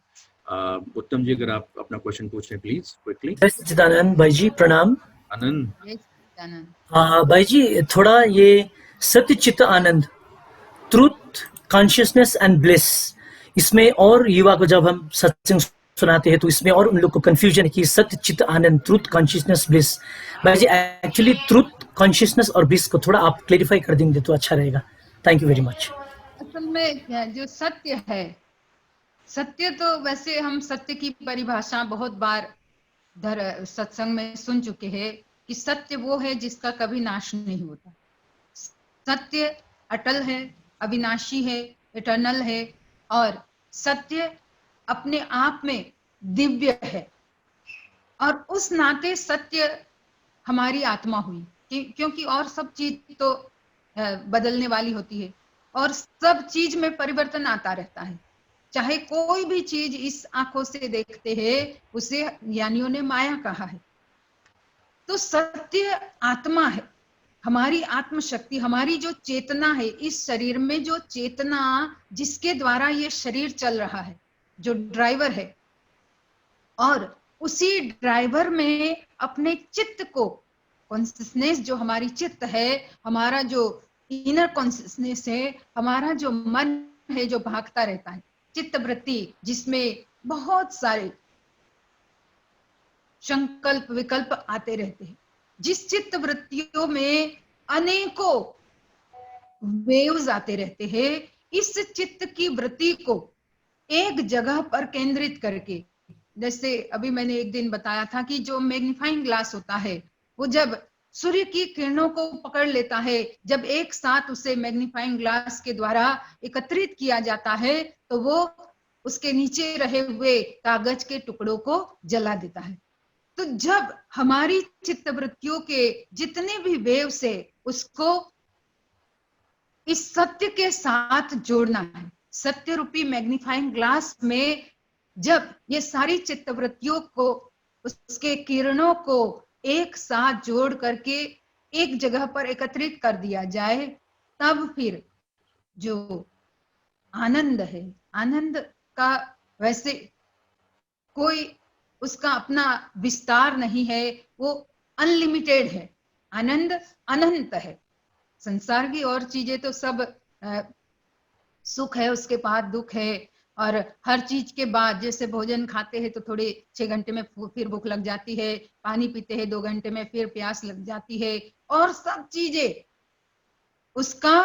उत्तम जी, अगर आप अपना क्वेश्चन पूछें प्लीज क्विकली। सच्चिदानंद भाई जी प्रणाम। आनंद। भाई जी, थोड़ा ये सत्य चित्त आनंद, ट्रूथ कॉन्शियसनेस एंड ब्लिस, इसमें और युवा को जब हम सत्संग सुनाते हैं तो इसमें और उन लोग को कंफ्यूजन है कि सत्य चित्त आनंद, ट्रूथ कॉन्शियसनेस ब्लिस। भाई जी, एक्चुअली ट्रूथ कॉन्शियसनेस और ब्लिस को थोड़ा आप क्लेरिफाई कर देंगे तो अच्छा रहेगा। Thank you very much. असल में जो सत्य है, सत्य तो वैसे हम सत्य की परिभाषा बहुत बार सत्संग में सुन चुके हैं कि सत्य वो है जिसका कभी नाश नहीं होता। सत्य अटल है, अविनाशी है, इटर्नल है, और सत्य अपने आप में दिव्य है। और उस नाते सत्य हमारी आत्मा हुई, क्योंकि और सब चीज तो बदलने वाली होती है और सब चीज में परिवर्तन आता रहता है। चाहे कोई भी चीज इस आंखों से देखते हैं, उसे ज्ञानियों ने माया कहा है। तो सत्य आत्मा है, हमारी आत्मशक्ति, हमारी जो चेतना है, इस शरीर में जो चेतना जिसके द्वारा ये शरीर चल रहा है, जो ड्राइवर है, और उसी ड्राइवर में अपने चित्त को, कॉन्शियसनेस जो हमारी चित्त है, हमारा जो इनर कॉन्शियसनेस है, हमारा जो मन है जो भागता रहता है, चित्त वृत्ति जिसमें बहुत सारे संकल्प विकल्प आते रहते हैं, जिस चित्त वृत्तियों में अनेकों वेव्स आते रहते हैं, इस चित्त की वृत्ति को एक जगह पर केंद्रित करके, जैसे अभी मैंने एक दिन बताया था कि जो मैग्नीफाइंग ग्लास होता है, वो जब सूर्य की किरणों को पकड़ लेता है, जब एक साथ उसे मैग्नीफाइंग ग्लास के द्वारा एकत्रित किया जाता है, तो वो उसके नीचे रहे हुए कागज के टुकड़ों को जला देता है। तो जब हमारी चित्तवृत्तियों के जितने भी वेव्स है, उसको इस सत्य के साथ जोड़ना है। सत्य रूपी मैग्नीफाइंग ग्लास में जब ये सारी चित्तवृत्तियों को, उसके किरणों को एक साथ जोड़ करके एक जगह पर एकत्रित कर दिया जाए, तब फिर जो आनंद है, आनंद का वैसे कोई उसका अपना विस्तार नहीं है, वो अनलिमिटेड है। आनंद अनंत है। संसार की और चीजें तो सब सुख है, उसके बाद दुख है, और हर चीज के बाद, जैसे भोजन खाते हैं तो थोड़े 6 घंटे में फिर भूख लग जाती है, पानी पीते हैं 2 घंटे में फिर प्यास लग जाती है, और सब चीजें उसका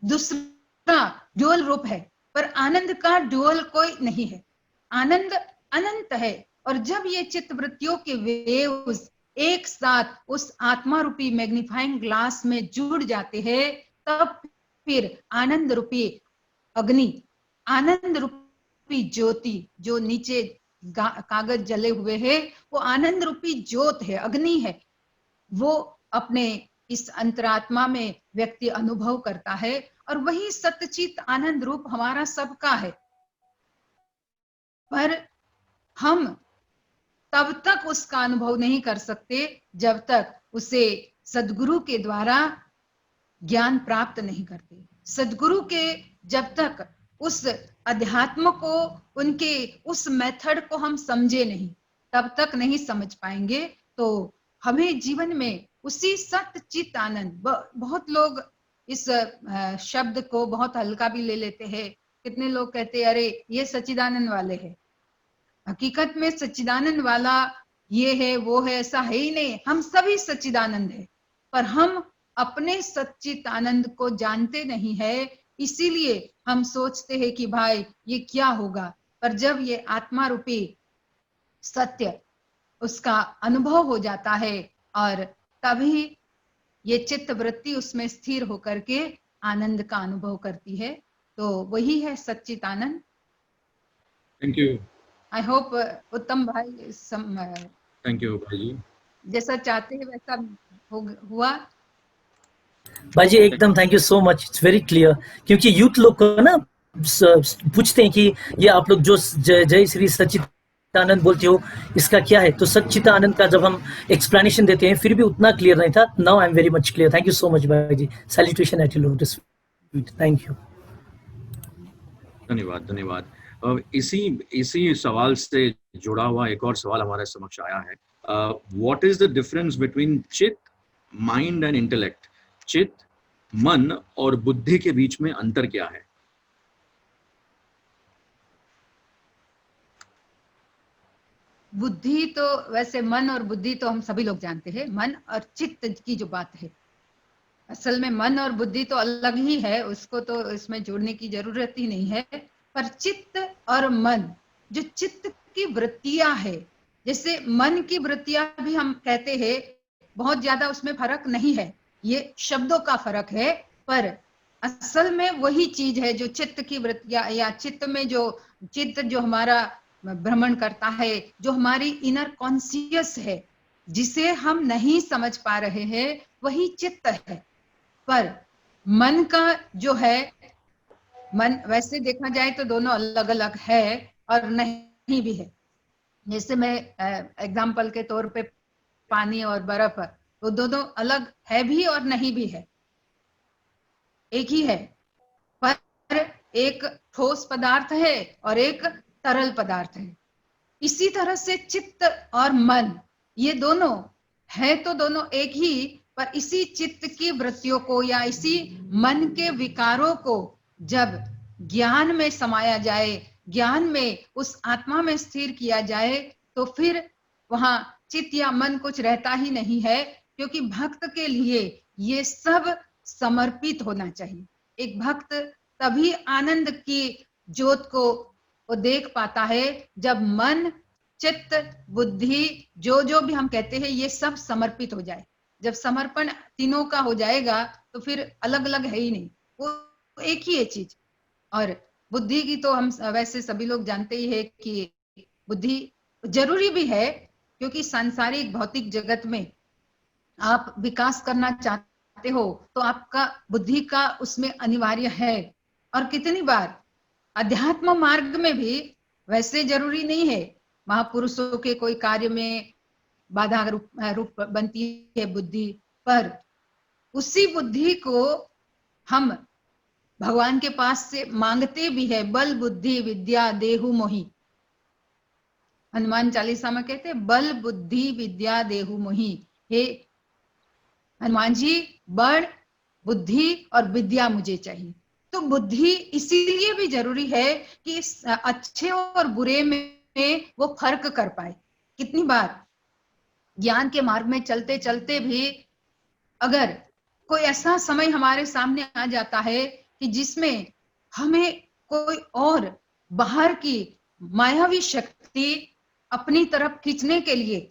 दूसरा ड्यूअल रूप है। पर आनंद का ड्यूअल कोई नहीं है, आनंद अनंत है। और जब ये चित्तवृत्तियों के वेव्स एक साथ उस आत्मा रूपी मैग्नीफाइंग ग्लास में जुड़ जाते हैं, तब फिर आनंद रूपी अग्नि, आनंद रूपी ज्योति जो नीचे कागज जले हुए है, वो आनंद रूपी ज्योत है, अग्नि है, वो अपने इस अंतरात्मा में व्यक्ति अनुभव करता है, और वही सत्यचित आनंद रूप हमारा सबका है। पर हम तब तक उसका अनुभव नहीं कर सकते जब तक उसे सद्गुरु के द्वारा ज्ञान प्राप्त नहीं करते। सद्गुरु के जब तक उस अध्यात्म को, उनके उस मेथड को हम समझे नहीं, तब तक नहीं समझ पाएंगे। तो हमें जीवन में उसी सत्य चित आनंद, बहुत लोग इस शब्द को बहुत हल्का भी ले लेते हैं। कितने लोग कहते हैं अरे ये सच्चिदानंद वाले हैं। हकीकत में सच्चिदानंद वाला ये है वो है, ऐसा है ही नहीं। हम सभी सच्चिदानंद है, पर हम अपने सच्चित आनंद को जानते नहीं है, इसीलिए हम सोचते हैं कि भाई ये क्या होगा। पर जब ये आत्मा रूपी सत्य उसका अनुभव हो जाता है, और तभी ये चित्त वृत्ति उसमें स्थिर होकर के आनंद का अनुभव करती है, तो वही है सच्चित आनंद। Thank you. I hope Uttam भाई थैंक यू भाई जी। जैसा चाहते हैं वैसा हुआ। भाई जी एकदम thank you so much, it's very clear. क्योंकि यूथ लोग को ना पूछते हैं कि ये आप लोग जो जय श्री सच्चिदानंद बोलते हो इसका क्या है, तो सच्चिदानंद का जब हम एक्सप्लेनेशन देते हैं फिर भी उतना क्लियर नहीं था। Now I am very much clear. Thank you so much भाई जी। Salutation at your lotus feet. Thank you. धन्यवाद धन्यवाद। इसी सवाल से जुड़ा हुआ एक और सवाल हमारे समक्ष आया है। What is the difference between चित्त, माइंड एंड इंटेलेक्ट? चित्त, मन और बुद्धि के बीच में अंतर क्या है? बुद्धि तो वैसे मन और बुद्धि तो हम सभी लोग जानते हैं। मन और चित्त की जो बात है, असल में मन और बुद्धि तो अलग ही है, उसको तो इसमें जोड़ने की जरूरत ही नहीं है। पर चित्त और मन, जो चित्त की वृत्तियां है, जैसे मन की वृत्तियां भी हम कहते हैं, बहुत ज्यादा उसमें फर्क नहीं है, ये शब्दों का फर्क है। पर असल में वही चीज है जो चित्त की वृत्तियां, या चित्त में जो चित्त जो हमारा भ्रमण करता है, जो हमारी इनर कॉन्शियस है, जिसे हम नहीं समझ पा रहे हैं, वही चित्त है। पर मन का जो है, मन वैसे देखा जाए तो दोनों अलग अलग है और नहीं भी है। जैसे मैं एग्जाम्पल के तौर पे पानी और बर्फ, तो दोनों अलग है भी और नहीं भी है, एक ही है। पर एक ठोस पदार्थ है और एक तरल पदार्थ है। इसी तरह से चित्त और मन, ये दोनों है तो दोनों एक ही, पर इसी चित्त की वृत्तियों को या इसी मन के विकारों को जब ज्ञान में समाया जाए, ज्ञान में उस आत्मा में स्थिर किया जाए, तो फिर वहां चित्त या मन कुछ रहता ही नहीं है। क्योंकि भक्त के लिए ये सब समर्पित होना चाहिए। एक भक्त तभी आनंद की ज्योत को वो देख पाता है जब मन, चित्त, बुद्धि, जो भी हम कहते हैं, ये सब समर्पित हो जाए। जब समर्पण तीनों का हो जाएगा तो फिर अलग अलग है ही नहीं, वो एक ही है चीज। और बुद्धि की तो हम वैसे सभी लोग जानते ही है कि बुद्धि जरूरी भी है, क्योंकि सांसारिक भौतिक जगत में आप विकास करना चाहते हो तो आपका बुद्धि का उसमें अनिवार्य है। और कितनी बार अध्यात्म मार्ग में भी वैसे जरूरी नहीं है, महापुरुषों के कोई कार्य में बाधा रूप बनती है बुद्धि, पर उसी बुद्धि को हम भगवान के पास से मांगते भी है। बल बुद्धि विद्या देहु मोहि, हनुमान चालीसा में कहते हैं बल बुद्धि विद्या देहु मोहि। हे हनुमान जी, बल, बुद्धि और विद्या मुझे चाहिए। तो बुद्धि इसीलिए भी जरूरी है कि अच्छे और बुरे में वो फर्क कर पाए। कितनी बार ज्ञान के मार्ग में चलते चलते भी अगर कोई ऐसा समय हमारे सामने आ जाता है कि जिसमें हमें कोई और बाहर की मायावी शक्ति अपनी तरफ खींचने के लिए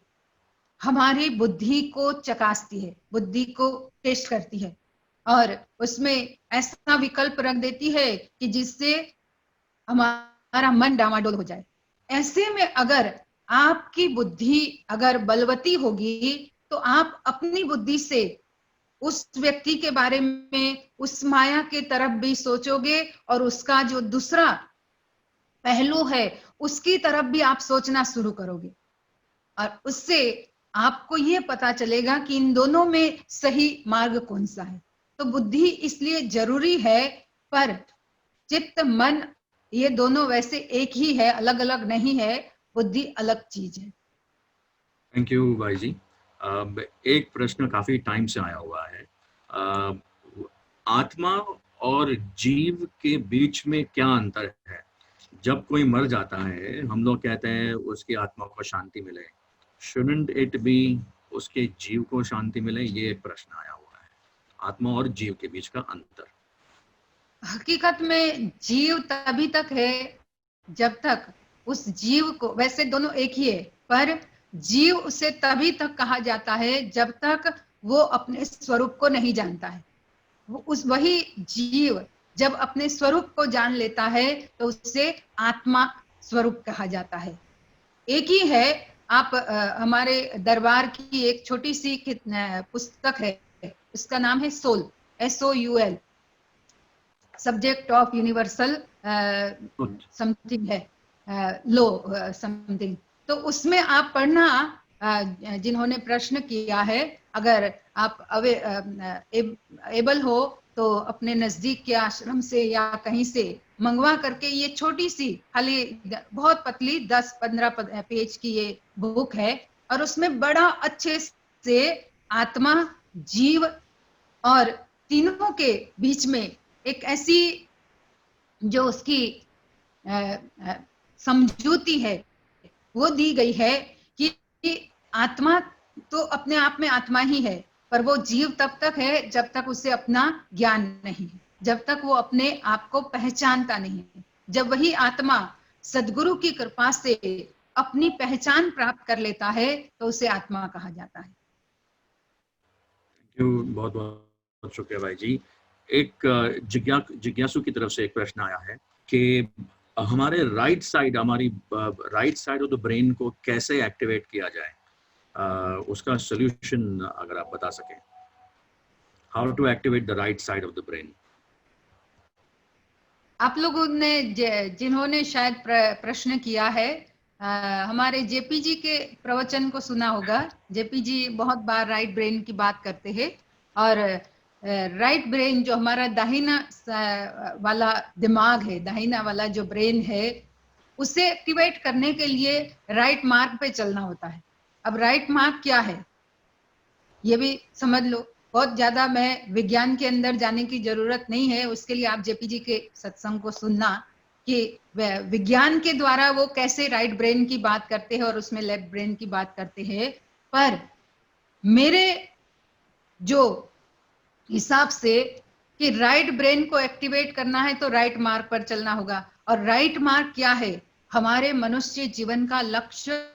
हमारी बुद्धि को चकासती है, बुद्धि को टेस्ट करती है, और उसमें ऐसा विकल्प रख देती है कि जिससे हमारा मन डामाडोल हो जाए। ऐसे में अगर आपकी बुद्धि अगर बलवती होगी तो आप अपनी बुद्धि से उस व्यक्ति के बारे में, उस माया के तरफ भी सोचोगे और उसका जो दूसरा पहलू है उसकी तरफ भी आप सोचना शुरू करोगे, और उससे आपको ये पता चलेगा कि इन दोनों में सही मार्ग कौन सा है। तो बुद्धि इसलिए जरूरी है, पर चित्त मन ये दोनों वैसे एक ही है, अलग अलग नहीं है। बुद्धि अलग चीज है। थैंक यू भाई जी। एक प्रश्न काफी टाइम से आया हुआ है, आत्मा और जीव के बीच में क्या अंतर है? जब कोई मर जाता है हम लोग कहते हैं उसकी आत्मा को शांति मिले, शुडंट इट बी उसके जीव को शांति मिले? ये एक प्रश्न आया हुआ है, आत्मा और जीव के बीच का अंतर। हकीकत में जीव तभी तक है जब तक उस जीव को, वैसे दोनों एक ही है, पर जीव उसे तभी तक कहा जाता है जब तक वो अपने स्वरूप को नहीं जानता है। वही जीव जब अपने स्वरूप को जान लेता है तो उसे आत्मा स्वरूप कहा जाता है। एक ही है। आप हमारे दरबार की एक छोटी सी पुस्तक है, उसका नाम है soul, SOUL, subject of universal something है, लो समथिंग। तो उसमें आप पढ़ना, जिन्होंने प्रश्न किया है, अगर आप एबल हो तो अपने नजदीक के आश्रम से या कहीं से मंगवा करके, ये छोटी सी खाली बहुत पतली 10-15 पेज की ये बुक है, और उसमें बड़ा अच्छे से आत्मा, जीव और तीनों के बीच में एक ऐसी जो उसकी समझौती है वो दी गई है कि आत्मा तो अपने आप में आत्मा ही है, पर वो जीव तब तक है जब तक उसे अपना ज्ञान नहीं है, जब तक वो अपने आप को पहचानता नहीं है। जब वही आत्मा सदगुरु की कृपा से अपनी पहचान प्राप्त कर लेता है तो उसे आत्मा कहा जाता है। बहुत बहुत शुक्रिया भाई जी। एक जिज्ञासु की तरफ से एक प्रश्न आया है कि हमारे right side of the brain को कैसे एक्टिवेट किया जाए, उसका सॉल्यूशन अगर आप बता सकें, how to activate the right side of the brain. आप लोगों ने जिन्होंने शायद प्रश्न किया है, हमारे जेपी जी के प्रवचन को सुना होगा। जेपी जी बहुत बार राइट ब्रेन की बात करते हैं, और राइट ब्रेन जो हमारा दाहिना वाला दिमाग है, दाहिना वाला जो ब्रेन है, उसे एक्टिवेट करने के लिए राइट मार्ग पे चलना होता है। अब राइट मार्ग क्या है ये भी समझ लो। बहुत ज्यादा मैं विज्ञान के अंदर जाने की जरूरत नहीं है, उसके लिए आप जेपी जी के सत्संग को सुनना कि विज्ञान के द्वारा वो कैसे राइट ब्रेन की बात करते हैं और उसमें लेफ्ट ब्रेन की बात करते हैं। पर मेरे जो हिसाब से कि राइट ब्रेन को एक्टिवेट करना है तो राइट मार्ग पर चलना होगा। और राइट मार्ग क्या है? हमारे मनुष्य जीवन का लक्ष्य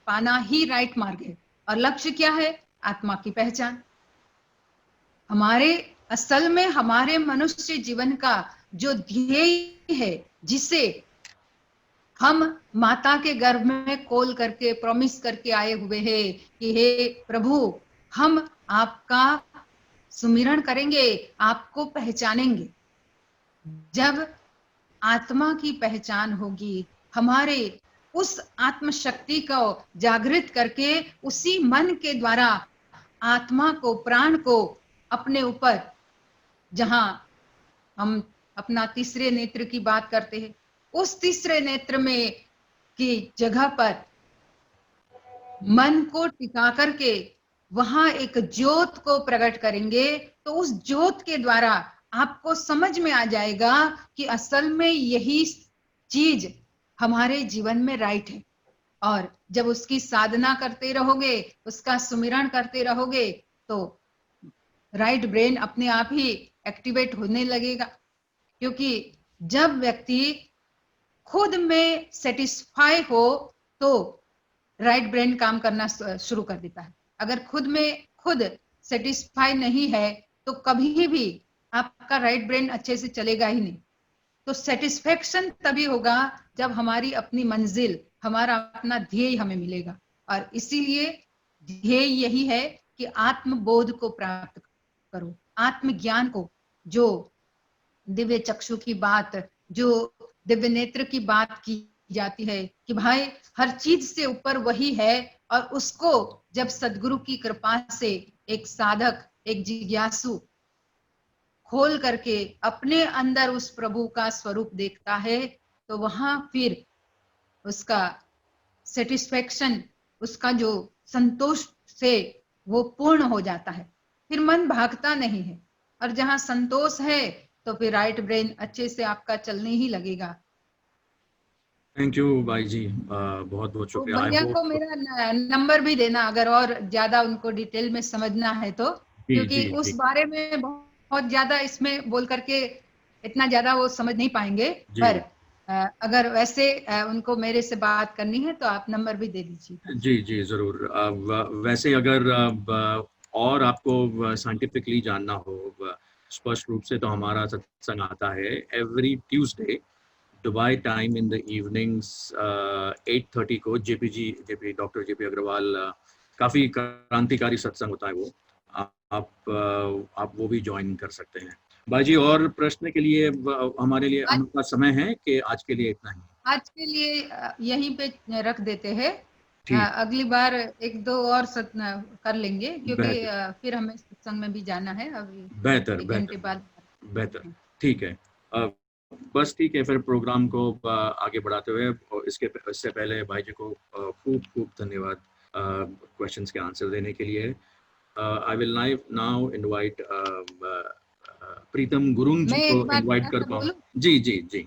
पाना ही राइट मार्ग है। और लक्ष्य क्या है? आत्मा की पहचान। हमारे असल में हमारे मनुष्य जीवन का जो ध्येय है, जिसे हम माता के गर्भ में कोल करके प्रॉमिस करके आए हुए हैं कि हे प्रभु, हम आपका सुमिरन करेंगे, आपको पहचानेंगे। जब आत्मा की पहचान होगी, हमारे उस आत्म शक्ति को जागृत करके उसी मन के द्वारा आत्मा को, प्राण को अपने ऊपर, जहां हम अपना तीसरे नेत्र की बात करते हैं, उस तीसरे नेत्र में की जगह पर मन को टिका करके वहां एक ज्योत को प्रकट करेंगे, तो उस ज्योत के द्वारा आपको समझ में आ जाएगा कि असल में यही चीज हमारे जीवन में राइट है। और जब उसकी साधना करते रहोगे, उसका सुमिरन करते रहोगे, तो राइट ब्रेन अपने आप ही एक्टिवेट होने लगेगा। क्योंकि जब व्यक्ति खुद में सेटिस्फाई हो तो राइट ब्रेन काम करना शुरू कर देता है। अगर खुद में खुद सेटिस्फाई नहीं है तो कभी भी आपका राइट ब्रेन अच्छे से चलेगा ही नहीं। तो सेटिस्फेक्शन तभी होगा जब हमारी अपनी मंजिल, हमारा अपना ध्येय हमें मिलेगा। और इसीलिए ध्येय यही है कि आत्मबोध को प्राप्त करो, आत्मज्ञान को, जो दिव्य चक्षु की बात, जो दिव्य नेत्र की बात की जाती है कि भाई हर चीज से ऊपर वही है, और उसको जब सदगुरु की कृपा से एक साधक, एक जिज्ञासु खोल करके अपने अंदर उस प्रभु का स्वरूप देखता है, तो वहां फिर उसका सेटिस्फेक्शन, उसका जो संतोष से वो पूर्ण हो जाता है, फिर मन भागता नहीं है। और जहां संतोष है तो फिर राइट ब्रेन अच्छे से आपका चलने ही लगेगा। थैंक यू भाई जी, बहुत बहुत तो शुक्रिया। भैया को मेरा नंबर भी देना अगर और ज्यादा उनको डिटेल में समझना है तो, जी क्योंकि जी उस जी बारे में बहुत ज्यादा इसमें बोल करके इतना ज्यादा वो समझ नहीं पाएंगे। जी पर अगर वैसे उनको मेरे से बात करनी है तो आप नंबर भी दे दीजिए। जी जी जरूर। वैसे अगर और आपको साइंटिफिकली जानना हो स्पष्ट रूप से, तो हमारा सत्संग आता है every Tuesday Dubai time in the evenings 8:30 को। जेपी डॉक्टर जेपी अग्रवाल काफ़ी क्रांतिकारी सत्संग होता है वो। आप वो भी ज्वाइन कर सकते हैं। भाई जी, और प्रश्न के लिए हमारे लिए अनुका समय है कि आज के लिए इतना ही? आज के लिए यहीं पे रख देते हैं। ठीक, अगली बार एक दो और कर लेंगे, क्योंकि बेहतर फिर हमें सत्संग में भी जाना है अभी बेहतर 1 घंटे बेहतर बाद। बेहतर। ठीक है, बस ठीक है, फिर प्रोग्राम को आगे बढ़ाते हुए, और इससे पहले भाई जी को खूब खूब धन्यवाद क्वेश्चंस के आंसर देने के लिए। आई विल नाउ इनवाइट प्रीतम गुरुंग जी मैं को एक बात इनवाइट ऐसा करता हूँ। बोलूं, जी जी जी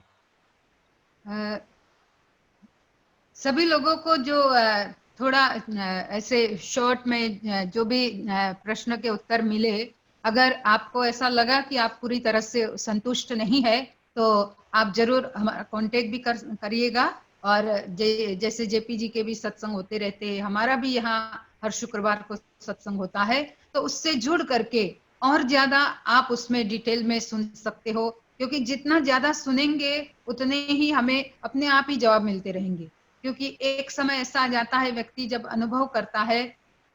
सभी लोगों को जो थोड़ा ऐसे शॉर्ट में जो भी प्रश्न के उत्तर मिले, अगर आपको ऐसा लगा कि आप पूरी तरह से संतुष्ट नहीं है, तो आप जरूर हमारा कांटेक्ट भी करिएगा। और जैसे जेपी जी के भी सत्संग होते रहते हैं, हमारा भी यहाँ हर शुक्रवार को सत्संग होता है, तो उससे जुड़ करके और ज्यादा आप उसमें डिटेल में सुन सकते हो, क्योंकि जितना ज्यादा सुनेंगे उतने ही हमें अपने आप ही जवाब मिलते रहेंगे। क्योंकि एक समय ऐसा आ जाता है, व्यक्ति जब अनुभव करता है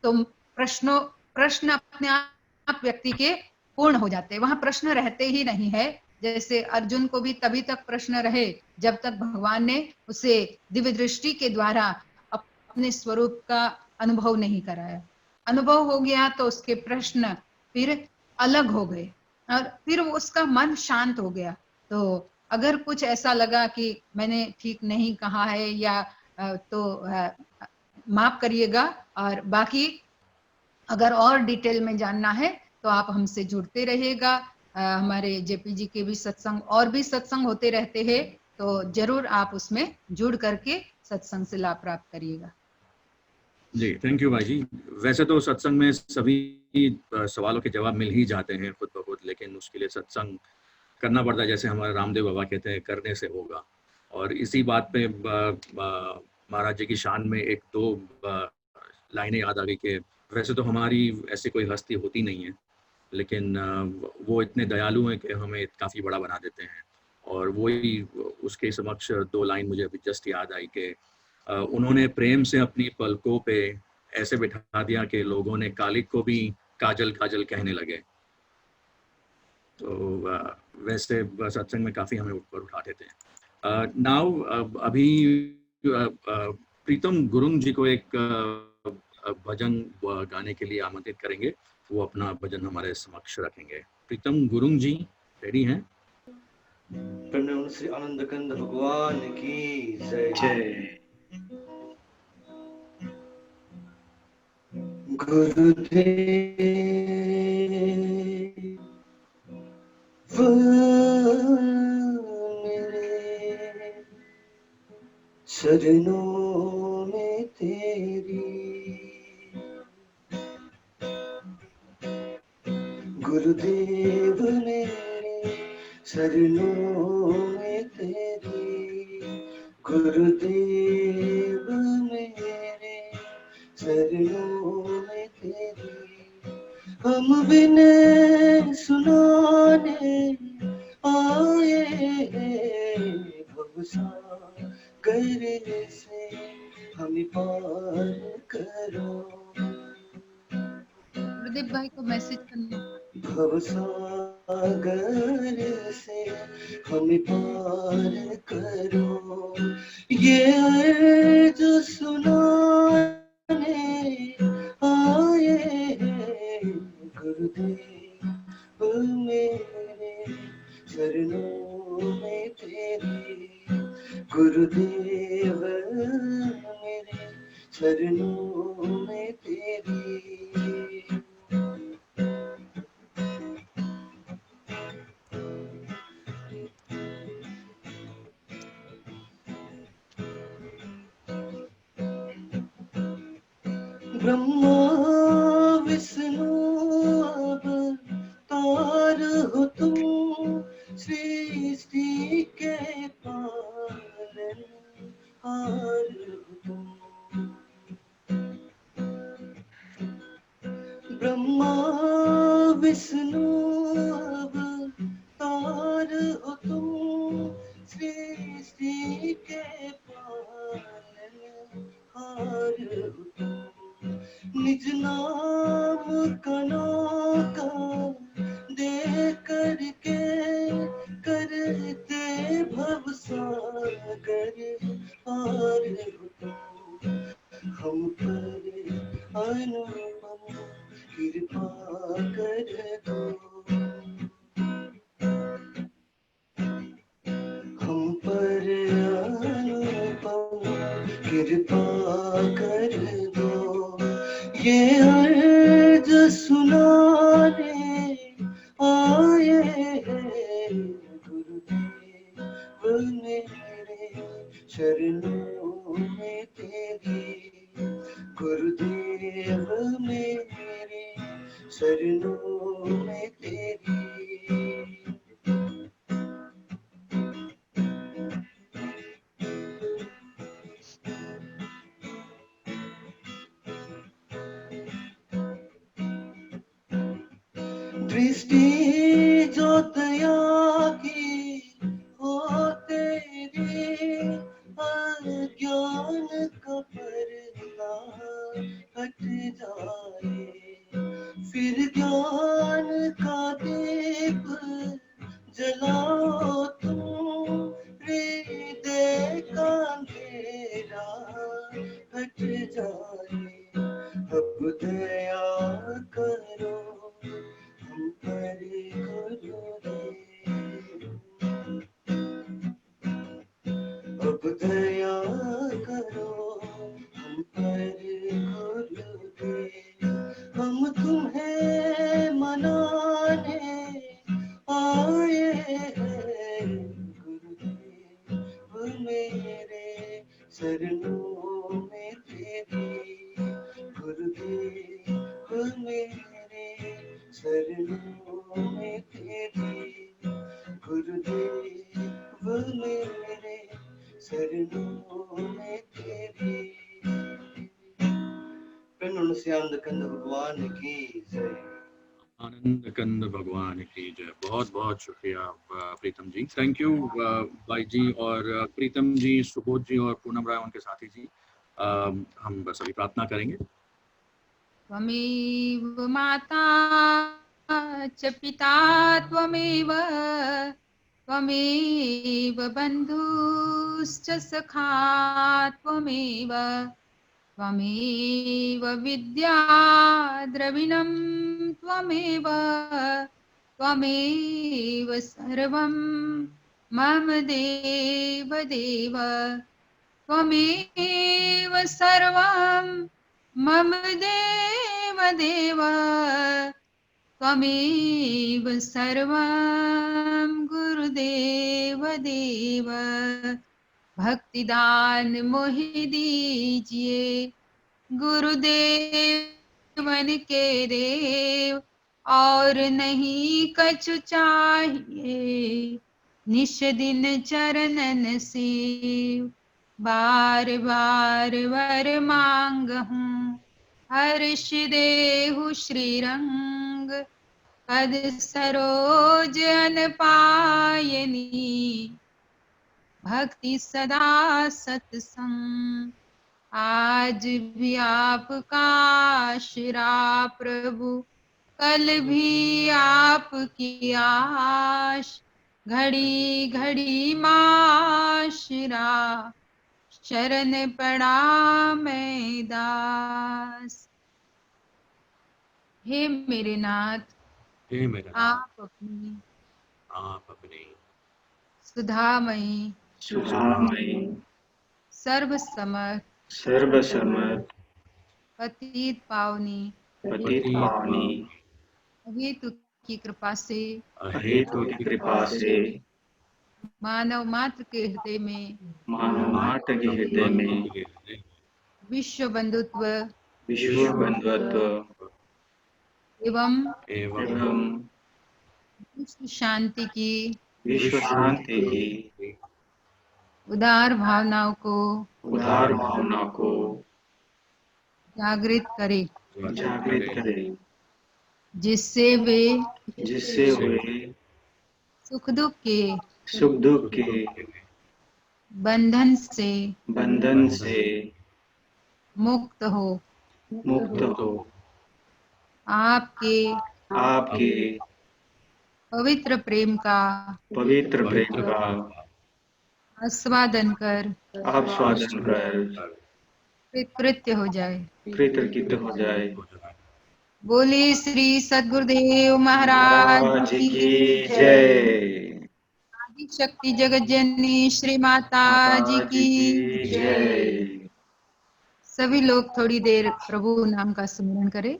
तो प्रश्न अपने आप व्यक्ति के पूर्ण हो जाते हैं, वहां प्रश्न रहते ही नहीं है। जैसे अर्जुन को भी तभी तक प्रश्न रहे जब तक भगवान ने उसे दिव्य दृष्टि के द्वारा अपने स्वरूप का अनुभव नहीं कराया। अनुभव हो गया तो उसके प्रश्न फिर अलग हो गए, और फिर उसका मन शांत हो गया। तो अगर कुछ ऐसा लगा कि मैंने ठीक नहीं कहा है या तो माफ करिएगा। और बाकी अगर और डिटेल में जानना है तो आप हमसे जुड़ते रहिएगा। हमारे जेपी जी के भी सत्संग और भी सत्संग होते रहते हैं, तो जरूर आप उसमें जुड़ करके सत्संग से लाभ प्राप्त करिएगा। जी, थैंक यू भाई जी। वैसे तो सत्संग में सभी सवालों के जवाब मिल ही जाते हैं खुद ब खुद, लेकिन उसके लिए सत्संग करना पड़ता है। जैसे हमारे रामदेव बाबा कहते हैं, करने से होगा। और इसी बात पे महाराज जी की शान में एक दो लाइनें याद आ गई कि वैसे तो हमारी ऐसी कोई हस्ती होती नहीं है, लेकिन वो इतने दयालु हैं कि हमें काफ़ी बड़ा बना देते हैं। और वही उसके समक्ष दो लाइन मुझे अभी जस्ट याद आई कि उन्होंने प्रेम से अपनी पलकों पे ऐसे बिठा दिया कि लोगों ने कालिक को भी काजल काजल कहने लगे। तो वैसे सत्संग में काफ़ी हमें ऊपर उठा देते हैं। नाउ अभी प्रीतम गुरुंग जी को एक भजन गाने के लिए आमंत्रित करेंगे। वो अपना भजन हमारे समक्ष रखेंगे। प्रीतम गुरुंग जी रेडी हैं? प्रणव श्री आनंद कंद भगवान की जय। गुरुदेव मेरे चरणों में तेरी, गुरुदेव मेरे चरणों में तेरी, गुरुदेव मेरे चरणों में तेरी। हम बिन सुनाने आए भवसागर मैसेज करना। भवसागर से हमें पार करो, ये अर्ज सुनाने आए हैं गुरुदेव मेरे चरणों में तेरी, गुरुदेव मेरे चरणों में तेरी। ब्रह्मा विष्णु अवतार हो तुम, सृष्टि के पालनहार हो तुम। ब्रह्मा विष्णु अवतार हो तुम, सृष्टि के पालनहार हो तुम। निज नाम का दे करके करते भव सागर पार हो तुम। हम पर अनुपम कृपा कर दो, हम पर अनुपम कृपा कर दो। ये अर्ज सुनाने आए हैं गुरुदेव मेरे चरणों में तेरी, गुरुदेव मेरे चरणों में तेरी। दृष्टि जो दया की हो तेरी, अज्ञान का पर्दा हट जाए, फिर ज्ञान का दीप जलाओ तुम, हृदय का अंधेरा हट जाए। अब दया करो हम पर गुरुदेव, अब दया करो हम पर गुरुदेव। हम तुम्हें मनाने आए हैं गुरुदेव मेरे चरणों में तेरी, गुरुदेव मेरे चरणों में तेरी, गुरुदेव मेरे चरणों में तेरी। प्रणुन से आनंद कंद भगवान की जय। आनंद कंद भगवान की जय। बहुत बहुत शुक्रिया प्रीतम जी, थैंक यू भाई जी। और प्रीतम जी, सुबोध जी और पूनम राय उनके साथी जी, हम बस अभी प्रार्थना करेंगे। त्वमेव माता च पिता त्वमेव, त्वमेव बन्धुश्च सखा त्वमेव, त्वमेव विद्या द्रविणं त्वमेव, त्वमेव सर्वं मम देव देव, त्वमेव सर्वं मम देव देव, त्वमेव सर्वं गुरुदेव देव। भक्तिदान मोहि दीजिए गुरुदेव मन के देव, और नहीं कछु चाहिए निश दिन चरणन सेव। बार बार वर मांगहूँ हर्ष देहु श्रीरंग, पद सरोज अन पायनी भक्ति सदा सत्संग। आज भी आपका आशीरा प्रभु कल भी आपकी आश, घड़ी घड़ी माशरा, शरण पड़ा मैं दास। हे मेरे नाथ, हे मेरा आप अपनी आप अपनी सुधामयी सुधामयी सर्व समर्थ सर्वसमर्थ पतित पावनी पतित पावनी अहेतु की कृपा से अहेतु की कृपा से मानव मात्र के हृदय में मानव मात्र के हृदय में विश्व बंधुत्व विश्व बंधुत्व एवं एवं विश्व शांति की विश्व शांति की उदार भावनाओं को उदार भावना को जागृत करे, जागृत करे, जिससे वे जिससे वे सुख दुख के बंधन से मुक्त हो, आपके पवित्र प्रेम का आस्वादन कर कृतकृत्य हो जाए। कृतकृत्य हो जाए। बोले श्री सद्गुरुदेव महाराज की जय। आदि शक्ति जगत जननी श्री माता जी की जय। सभी लोग थोड़ी देर प्रभु नाम का स्मरण करें।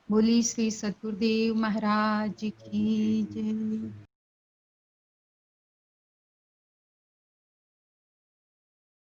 बोली श्री सद्गुरुदेव महाराज की जय।